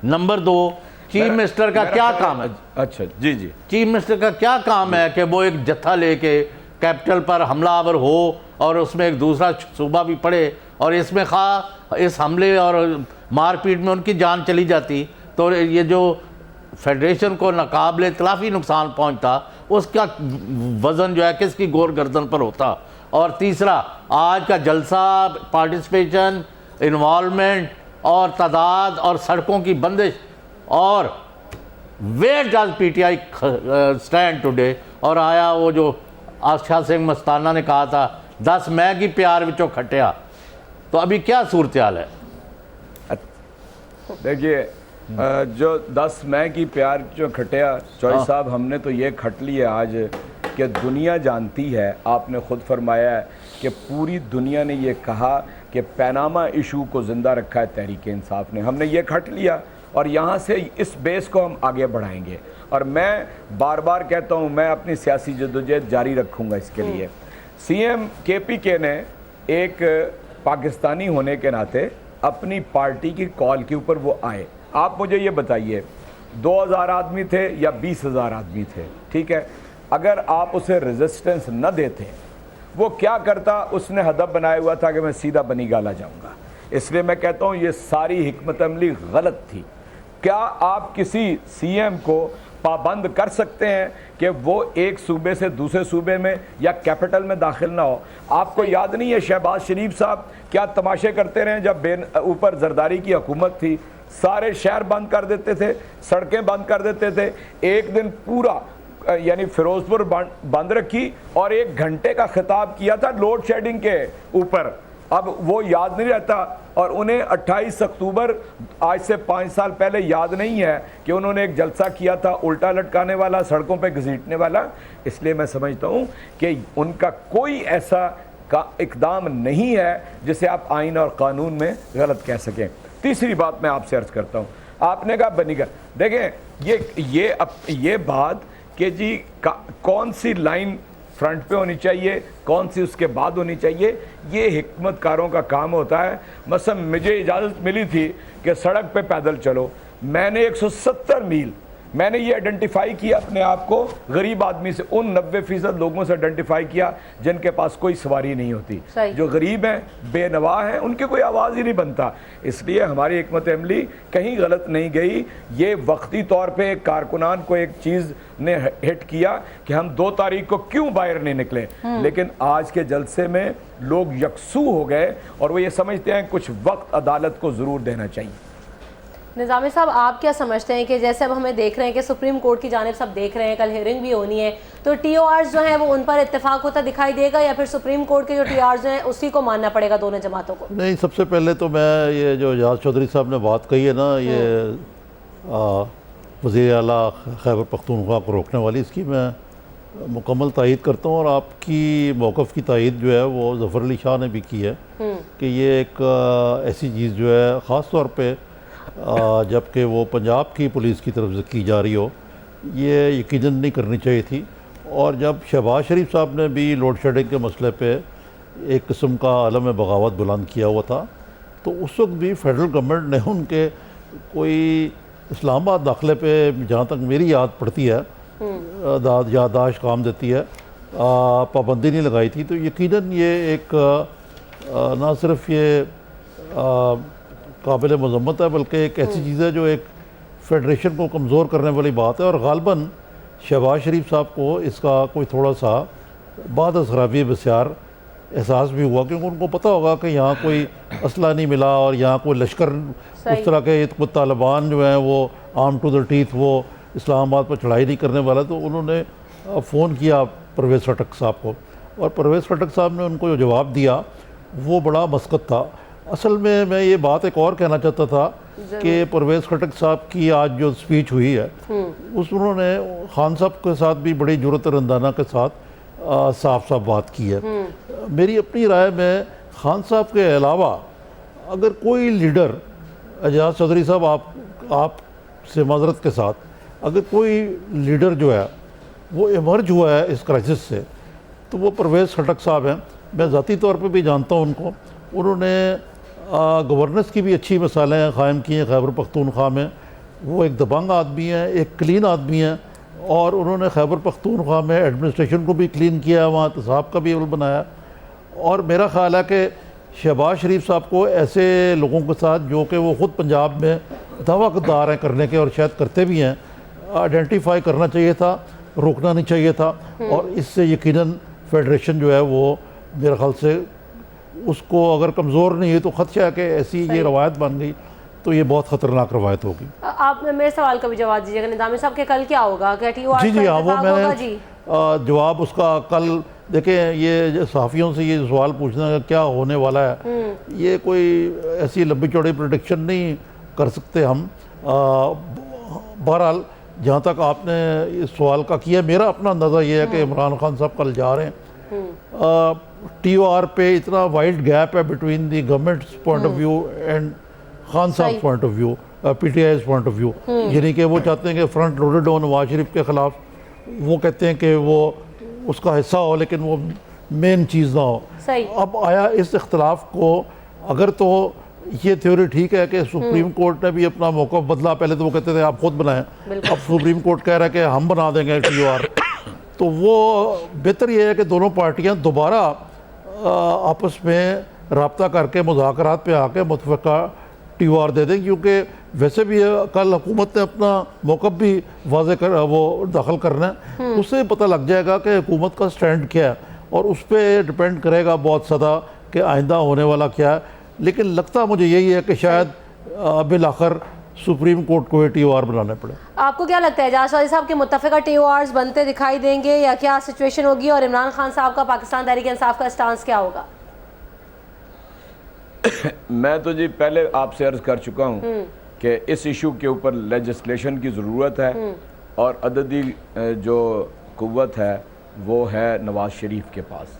नंबर 2, चीफ मिनिस्टर का क्या काम है? अच्छा जी, चीफ मिनिस्टर का क्या काम है कि वो एक जत्था लेके कैपिटल पर हमलावर हो और उसमें एक दूसरा सूबा भी पड़े और इसमें इस हमले और मारपीट में उनकी जान चली जाती तो ये जो फेडरेशन को नाकाबिले तलाफी नुकसान पहुंचता, उसका वज़न जो है किसकी गोर गर्दन पर होता। और तीसरा, आज का जलसा, पार्टिसिपेशन, इन्वॉल्वमेंट और तादाद और सड़कों की बंदिश, और where does PTI stand today. और आया वो जो आशा सिंह मस्ताना ने कहा था 10 मई की प्यार विचों खटिया, तो अभी क्या सूरत हाल है? देखिए जो 10 मई की प्यार जो खटिया, चौधरी साहब हमने तो ये खट ली है आज कि दुनिया जानती है, आपने खुद फरमाया है कि पूरी दुनिया ने ये कहा कि पैनामा इशू को ज़िंदा रखा है तहरीक इंसाफ ने, हमने ये खट लिया और यहाँ से इस बेस को हम आगे बढ़ाएंगे। और मैं बार बार कहता हूँ, मैं अपनी सियासी जद्दोजहद जारी रखूँगा इसके लिए। सीएम केपीके ने एक पाकिस्तानी होने के नाते अपनी पार्टी की कॉल के ऊपर वो आए। आप मुझे ये बताइए, 2000 आदमी थे या 20,000 आदमी थे, ठीक है, अगर आप उसे रेजिस्टेंस न देते, वो क्या करता? उसने हदफ बनाया हुआ था कि मैं सीधा बनी गाला जाऊंगा। इसलिए मैं कहता हूँ ये सारी हिकमत अमली गलत थी। क्या आप किसी सीएम को पाबंद कर सकते हैं कि वो एक सूबे से दूसरे सूबे में या कैपिटल में दाखिल ना हो? आपको याद नहीं है शहबाज शरीफ साहब क्या तमाशे करते रहे जब ऊपर जरदारी की हुकूमत थी? सारे शहर बंद कर देते थे, सड़कें बंद कर देते थे। एक दिन पूरा यानी फिरोजपुर बंद रखी और 1 घंटे का खिताब किया था लोड शेडिंग के ऊपर। अब वो याद नहीं रहता और उन्हें 28 अक्टूबर आज से 5 साल पहले याद नहीं है कि उन्होंने एक जलसा किया था उल्टा लटकाने वाला, सड़कों पे घसीटने वाला। इसलिए मैं समझता हूँ कि उनका कोई ऐसा इकदाम नहीं है जिसे आप आइन और कानून में गलत कह सकें। तीसरी बात मैं आपसे अर्ज करता हूँ, आपने कहा बनीगर, देखें ये बात कि जी कौन सी लाइन फ्रंट पे होनी चाहिए, कौन सी उसके बाद होनी चाहिए, ये हिकमतकारों का काम होता है। मसलन मुझे इजाज़त मिली थी कि सड़क पे पैदल चलो, मैंने 170 मील मैंने ये आइडेंटिफाई किया अपने आप को गरीब आदमी से, उन 90% लोगों से आइडेंटिफाई किया जिनके पास कोई सवारी नहीं होती, जो गरीब हैं, बेनवा हैं, उनके कोई आवाज़ ही नहीं बनता। इसलिए हमारी हिकमत अमली कहीं गलत नहीं गई। ये वक्ती तौर पे एक कारकुनान को एक चीज़ ने हिट किया कि हम 2 तारीख को क्यों बाहर नहीं निकले, लेकिन आज के जलसे में लोग यकसू हो गए और वो ये समझते हैं कुछ वक्त अदालत को ज़रूर देना चाहिए। निज़ामी साहब, आप क्या समझते हैं कि जैसे अब हमें देख रहे हैं कि सुप्रीम कोर्ट की जानिब सब देख रहे हैं, कल हियरिंग भी होनी है, तो TORs जो हैं वो उन पर इत्तेफाक होता दिखाई देगा या फिर सुप्रीम कोर्ट के जो TORs हैं उसी को मानना पड़ेगा दोनों जमातों को? नहीं, सबसे पहले तो मैं ये जो एजाज चौधरी साहब ने बात कही है ना, ये वज़ीर आला खैबर पख्तूनख्वा को रोकने वाली, इसकी मैं मुकम्मल तायीद करता हूँ। और आपकी मौक़िफ़ की तायीद जो है वो ज़फ़र अली शाह ने भी की है कि ये एक ऐसी चीज़ जो है ख़ास तौर पे जबकि वो पंजाब की पुलिस की तरफ से की जा रही हो, ये यकीनन नहीं करनी चाहिए थी। और जब शहबाज शरीफ साहब ने भी लोड शेडिंग के मसले पे एक किस्म का आलम बगावत बुलंद किया हुआ था, तो उस वक्त भी फेडरल गवर्नमेंट ने उनके कोई इस्लामाबाद दाखिले पे, जहाँ तक मेरी याद पड़ती है, याददाश्त काम देती है, पाबंदी नहीं लगाई थी। तो यकीनन ये एक ना सिर्फ ये काबिल मज़म्मत है बल्कि एक ऐसी चीज़ है जो एक फेडरेशन को कमज़ोर करने वाली बात है। और ग़ालिबन शहबाज शरीफ साहब को इसका कोई थोड़ा सा बाद असराबी बस्यार एहसास भी हुआ, क्योंकि उनको पता होगा कि यहाँ कोई असला नहीं मिला और यहाँ कोई लश्कर उस तरह के कुछ तालिबान जो हैं वो आर्म टू द टीथ वो इस्लामाबाद पर चढ़ाई नहीं करने वाला। तो उन्होंने फ़ोन किया परवेज़ खटक साहब को, और परवेज़ खटक साहब ने उनको जो जवाब दिया वो बड़ा मस्कत था। असल में मैं ये बात एक और कहना चाहता था कि परवेज़ खटक साहब की आज जो स्पीच हुई है उस उन्होंने खान साहब के साथ भी बड़ी जुर्रत रंदाना के साथ साफ साफ बात की है। मेरी अपनी राय में खान साहब के अलावा अगर कोई लीडर, एजाज चौधरी साहब आप से माजरत के साथ, अगर कोई लीडर जो है वो इमर्ज हुआ है इस क्राइसिस से तो वो परवेज़ खटक साहब हैं। मैं ज़ाती तौर पे भी जानता हूँ उनको, उन्होंने गवर्नेंस की भी अच्छी मिसालें क़ायम की हैं खैबर पख्तूनख्वा में। वो एक दबंग आदमी हैं, एक क्लीन आदमी हैं, और उन्होंने खैबर पख्तूनख्वा में एडमिनिस्ट्रेशन को भी क्लीन किया, वहाँ तसाब का भी अमल बनाया। और मेरा ख़्याल है कि शहबाज शरीफ साहब को ऐसे लोगों के साथ जो कि वो ख़ुद पंजाब में दावादार हैं करने के और शायद करते भी हैं, आइडेंटिफाई करना चाहिए था, रोकना नहीं चाहिए था। और इससे यकीनन फेडरेशन जो है वो मेरे ख्याल से उसको अगर कमज़ोर नहीं है तो खदशा है कि ऐसी ये रवायत बन गई तो ये बहुत ख़तरनाक रवायत होगी। आप मेरे सवाल का भी जवाब दीजिएगा निज़ामी साहब के कल क्या होगा? क्या TOR जी हाँ, वो मैंने जी जवाब उसका कल देखें। ये सहाफ़ियों से ये सवाल पूछना है क्या होने वाला है, ये कोई ऐसी लंबी चौड़ी प्रेडिक्शन नहीं कर सकते हम। बहरहाल जहाँ तक आपने इस सवाल का किया, मेरा अपना अंदाज़ा ये है कि इमरान खान साहब कल जा रहे हैं। TOR पे इतना वाइड गैप है between the government's point of view and Khan Sahab point of view, PTI's point of view, यानी कि वो चाहते हैं कि फ्रंट लोडेड हो नवाज शरीफ के ख़िलाफ़, वो कहते हैं कि वो उसका हिस्सा हो लेकिन वो मेन चीज़ ना हो। सही। अब आया इस इख्तलाफ को, अगर तो ये थ्योरी ठीक है कि सुप्रीम कोर्ट ने भी अपना मौक़िफ़ बदला, पहले तो वो कहते थे आप खुद बनाएं, अब सुप्रीम कोर्ट कह रहा है कि हम बना देंगे TOR, तो वो बेहतर ये है कि दोनों पार्टियां दोबारा आपस में रब्ता करके मुज़ाकरात पे आके मुतफ़क़ा TOR दे दें, क्योंकि वैसे भी कल हुकूमत ने अपना मौक़िफ़ भी वाज़े कर वो दाखिल करना है, उससे पता लग जाएगा कि हुकूमत का स्टैंड क्या है और उस पर डिपेंड करेगा बहुत ज़्यादा कि आइंदा होने वाला क्या है। लेकिन लगता मुझे यही है कि शायद बिल आखिर सुप्रीम कोर्ट को TOR बनाने पड़े। आपको क्या लगता है एजाज चौधरी साहब के मुत्तफ़िका TORs बनते दिखाई देंगे या क्या सिचुएशन होगी, और इमरान खान साहब का पाकिस्तान तहरीक इंसाफ का स्टांस क्या होगा? मैं तो जी पहले आपसे अर्ज कर चुका हूँ कि इस इशू के ऊपर लेजिस्लेशन की ज़रूरत है और अददी जो कुव्वत है वो है नवाज़ शरीफ के पास,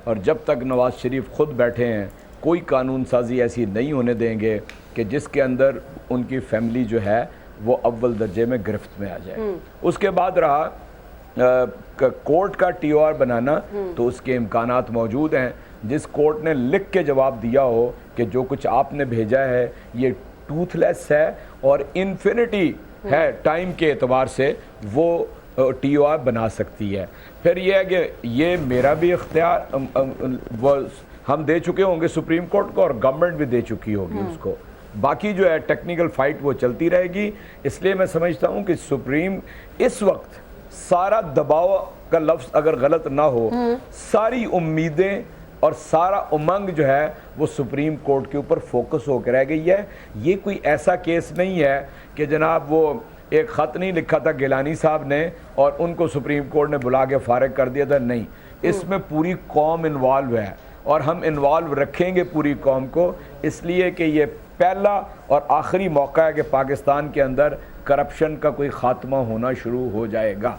और जब तक नवाज़ शरीफ ख़ुद बैठे हैं कोई कानून साजी ऐसी नहीं होने देंगे कि जिसके अंदर उनकी फैमिली जो है वो अव्वल दर्जे में गिरफ्त में आ जाए। उसके बाद रहा कोर्ट का TOR बनाना, तो उसके इम्कानात मौजूद हैं। जिस कोर्ट ने लिख के जवाब दिया हो कि जो कुछ आपने भेजा है ये टूथलेस है और इन्फिनिटी है टाइम के एतबार से, वो TOR बना सकती है। फिर यह है कि ये मेरा भी इख्तियार वो हम दे चुके होंगे सुप्रीम कोर्ट को और गवर्नमेंट भी दे चुकी होगी उसको। बाकी जो है टेक्निकल फाइट वो चलती रहेगी। इसलिए मैं समझता हूँ कि सुप्रीम इस वक्त सारा दबाव का लफ्ज़ अगर गलत ना हो, सारी उम्मीदें और सारा उमंग जो है वो सुप्रीम कोर्ट के ऊपर फोकस होकर रह गई है। ये कोई ऐसा केस नहीं है कि जनाब वो एक ख़त नहीं लिखा था गिलानी साहब ने और उनको सुप्रीम कोर्ट ने बुला के फारिग कर दिया था। नहीं, इसमें पूरी कौम इन्वॉल्व है और हम इन्वॉल्व रखेंगे पूरी कौम को, इसलिए कि ये पहला और आखिरी मौका है कि पाकिस्तान के अंदर करप्शन का कोई ख़ात्मा होना शुरू हो जाएगा।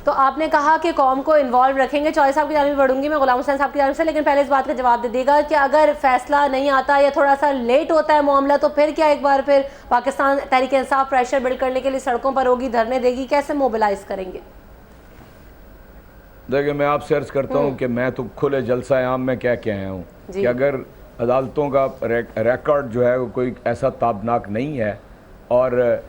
तो आपने कहा कि कौम को इन्वॉल्व रखेंगे, चौधरी साहब की जानिब बढ़ूंगी मैं गुलाम हुसैन साहब की जानिब से, लेकिन पहले इस बात का जवाब दे देगा कि अगर फैसला नहीं आता या थोड़ा सा लेट होता है मामला, तो फिर क्या एक बार फिर पाकिस्तान तहरीक इंसाफ प्रेशर बिल्ड करने के लिए सड़कों पर होगी, धरने देगी, कैसे मोबिलाइज करेंगे? देखिए, मैं आपसे अर्ज करता हूँ कि मैं तो खुले जलसा आम में क्या कह आया हूँ कि अगर अदालतों का रिकॉर्ड जो है वो कोई ऐसा ताबनाक नहीं है और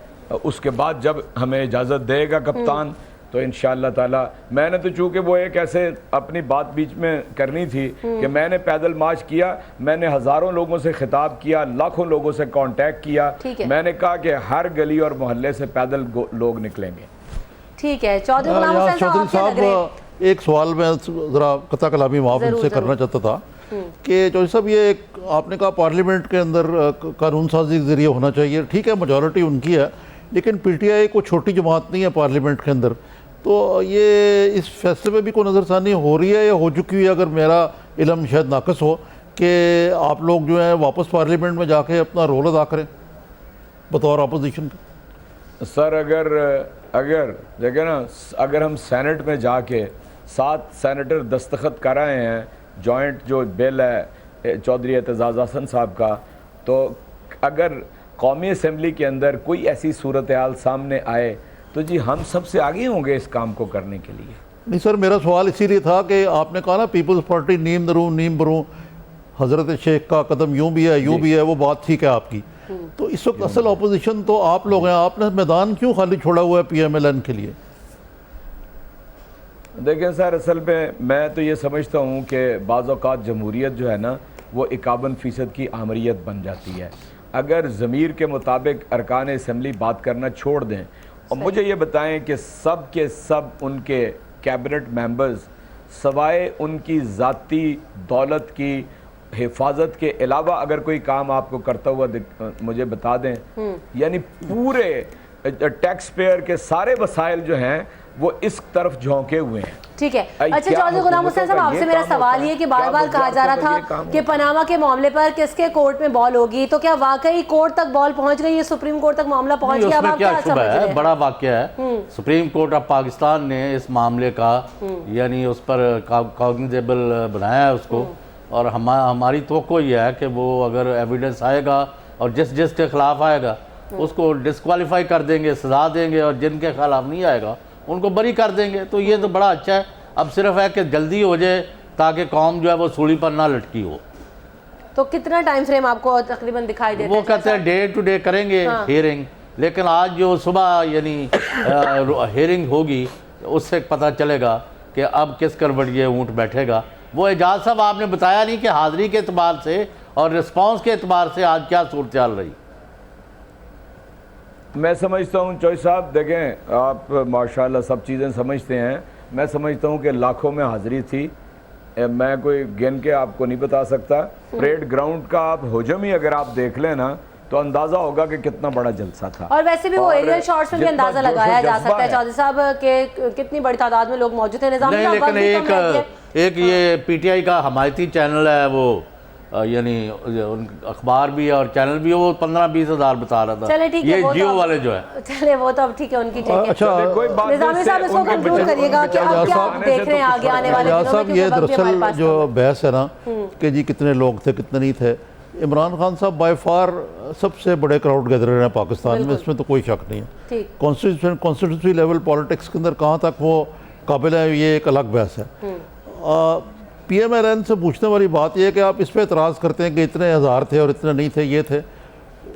उसके बाद जब हमें इजाज़त देगा कप्तान, तो इंशाअल्लाह ताला मैंने तो चूँकि वो एक ऐसे अपनी बात बीच में करनी थी कि मैंने पैदल मार्च किया, मैंने हज़ारों लोगों से खिताब किया, लाखों लोगों से कांटेक्ट किया, मैंने कहा कि हर गली और मोहल्ले से पैदल लोग निकलेंगे। ठीक है चौधरी गुलाम हुसैन साहब, एक सवाल मैं ज़रा कता कलामी माफ़ इनसे करना चाहता था कि चौधरी साहब ये एक आपने कहा पार्लियामेंट के अंदर कानून साजी के ज़रिए होना चाहिए, ठीक है मेजॉरिटी उनकी है, लेकिन PTI को छोटी जमात नहीं है पार्लियामेंट के अंदर, तो ये इस फैसले में भी कोई नज़रसानी हो रही है या हो चुकी है? अगर मेरा इल्म शायद नाकस हो कि आप लोग जो है वापस पार्लियामेंट में जाके अपना रोल अदा करें बतौर अपोजिशन के। सर अगर देखें ना, अगर हम सेनेट में जाके 7 सेनेटर दस्तखत कर रहे हैं जॉइंट जो बिल है चौधरी एतजाज़ हसन साहब का, तो अगर कौमी असम्बली के अंदर कोई ऐसी सूरत हाल सामने आए तो जी हम सबसे आगे होंगे इस काम को करने के लिए। नहीं सर, मेरा सवाल इसीलिए था कि आपने कहा ना पीपल्स पार्टी नीम दरूँ नीम बरूँ, हज़रत शेख का कदम यूँ भी है यूँ भी है, वो बात ठीक है आपकी, तो इस वक्त असल अपोजिशन तो आप लोग हैं, आपने मैदान क्यों खाली छोड़ा हुआ है PMLN के लिए? देखें सर, असल में मैं तो ये समझता हूँ कि बाज़ औक़ात जमहूरियत जो है ना वो 51% की आमरीत बन जाती है। अगर ज़मीर के मुताबिक अरकान असम्बली बात करना छोड़ दें और मुझे ये बताएं कि सब के सब उनके कैबिनेट मेंबर्स सवाए उनकी ज़ाती दौलत की हिफाजत के अलावा अगर कोई काम आपको करता हुआ मुझे बता दें, यानी पूरे टैक्स पेयर के सारे वसाइल जो हैं वो इस तरफ झोंके हुए हैं। ठीक है, अच्छा चौधरी गुलाम हुसैन साहब, आपसे मेरा सवाल ये कि बार बार कहा जा रहा था कि पनामा के मामले पर किसके कोर्ट में बॉल होगी, तो क्या वाकई कोर्ट तक बॉल पहुंच गई है, सुप्रीम कोर्ट तक मामला पहुंच गया? अब आप क्या समझ रहे हैं? बड़ा वाकया है, सुप्रीम कोर्ट ऑफ पाकिस्तान ने इस मामले का यानी उस पर कॉग्निजेबल बनाया है उसको, और हमारी तवक्को ये है कि वो अगर एविडेंस आएगा और जिस के खिलाफ आएगा उसको डिस्क्वालीफाई कर देंगे, सजा देंगे, और जिनके खिलाफ नहीं आएगा उनको बरी कर देंगे। तो ये तो बड़ा अच्छा है। अब सिर्फ है कि जल्दी हो जाए ताकि कौम जो है वो सूली पर ना लटकी हो। तो कितना टाइम फ्रेम आपको तकरीबन दिखाई देता है? वो कहते हैं डे टू डे करेंगे हियरिंग, लेकिन आज जो सुबह यानी हियरिंग होगी उससे पता चलेगा कि अब किस करवट ये ऊँट बैठेगा। वो एजाज साहब आपने बताया नहीं कि हाज़िरी के एतबार से और रिस्पांस के एतबार से आज क्या सूरत हाल रही। मैं समझता हूँ चौधरी साहब, देखें आप माशाल्लाह सब चीज़ें समझते हैं। मैं समझता हूँ कि लाखों में हाज़िरी थी। मैं कोई गिन के आपको नहीं बता सकता। परेड ग्राउंड का आप हुजूम ही अगर आप देख लें ना तो अंदाज़ा होगा कि कितना बड़ा जलसा था। और वैसे भी वो एरियल शॉट्स में भी जितना अंदाजा जोशो लगाया जा जज्बा सकता है है। चौधरी साहब के कितनी बड़ी तादाद में लोग मौजूद हैं। निजामी नहीं, साहब, वक्त लेकिन भी कम रह गया। एक ये पीटीआई का हमायती चैनल है, वो यानी अखबार भी है और चैनल भी है, वो 15-20 हज़ार बता रहा था। चले ठीक है, ये वो तो जियो अब- वाले जो है। चले वो तो अब ठीक है, उनकी ठीक है। अच्छा कोई बात नहीं, निजामी साहब, इसको उनके कंक्लूड बच्चे- करिएगा कि अब क्या आप देख रहे हैं आगे आने वाले एजाज दिनों में, साहब, क्योंकि ये वक्त भी हमारे दरअसल पास जो कम है। बहस है ना कि जी कितने लोग थे कितने नहीं थे, इमरान खान साहब बाय फार सबसे बड़े क्राउड गैदरर हैं पाकिस्तान में, इसमें तो कोई शक नहीं है। ठीक। कॉन्स्टिट्यूंसी लेवल पॉलिटिक्स के अंदर कहाँ तक वो काबिल है, ये एक अलग बहस है। PMLN से पूछने वाली बात यह है कि आप इस पर एतराज़ करते हैं कि इतने हज़ार थे और इतने नहीं थे, ये थे।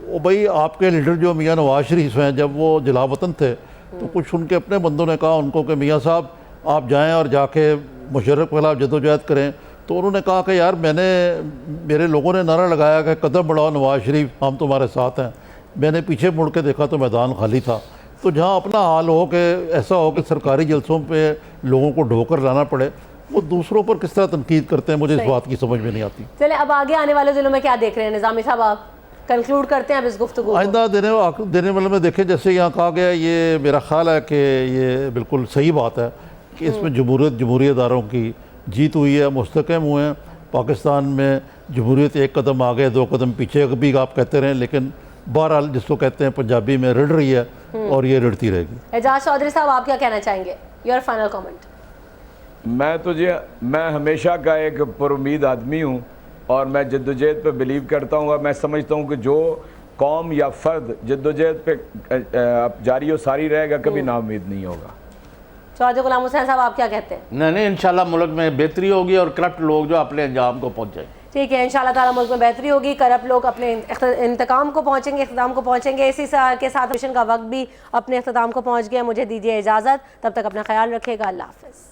वो भाई आपके लीडर जो मियाँ नवाज शरीफ हैं, जब वो जलावतन थे तो कुछ उनके अपने बंदों ने कहा उनको कि मियाँ साहब आप जाएं और जाके मुशर्रफ के खिलाफ जदोजहद करें। तो उन्होंने कहा कि यार मेरे लोगों ने नारा लगाया कि कदम बढ़ाओ नवाज शरीफ, हम तुम्हारे साथ हैं। मैंने पीछे मुड़ के देखा तो मैदान खाली था। तो जहाँ अपना हाल हो कि ऐसा हो कि सरकारी जलसों पे लोगों को ढोकर लाना पड़े, वो दूसरों पर किस तरह तनकीद करते हैं, मुझे इस बात की समझ में नहीं आती। चले अब आगे आने वाले दिनों में क्या देख रहे हैं निजामी साहब? आप कंक्लूड करते हैं अब इस गुफ्तगू को। आइंदा देने वाले में देखें, जैसे यहाँ कहा गया, ये मेरा ख्याल है कि ये बिल्कुल सही बात है कि इसमें जमहूरी इदारों की जीत हुई है, मुस्तकम हुए हैं। पाकिस्तान में जमहूरियत एक कदम आगे 2 कदम पीछे भी आप कहते रहें, लेकिन बहरहाल जिसको कहते हैं पंजाबी में रिढ़ रही है और ये रिढ़ती रहेगी। एजाज चौधरी साहब, आप क्या कहना चाहेंगे? Your final comment. मैं हमेशा का एक पुरुमीद आदमी हूँ और मैं जद्दोजहद पे बिलीव करता हूँ। और मैं समझता हूँ कि जो कौम या फ़र्द जद्दोजहद पे जारी और सारी रहेगा, कभी नाउम्मीद नहीं होगा। चौधरी गुलाम हुसैन साहब, आप क्या कहते हैं? नहीं, इंशाल्लाह मुल्क में बेहतरी होगी और करप्ट लोग जो अपने अंजाम को पहुँचे। ठीक है, इंशाल्लाह ताला मुल्क में बेहतरी होगी, करप्ट लोग अपने इख्तिताम को पहुँचेंगे। इसी के साथ मिशन का वक्त भी अपने इख्तिताम को पहुँच गया। मुझे दीजिए इजाज़त, तब तक अपना ख्याल रखिएगा। अल्लाह हाफ़िज़।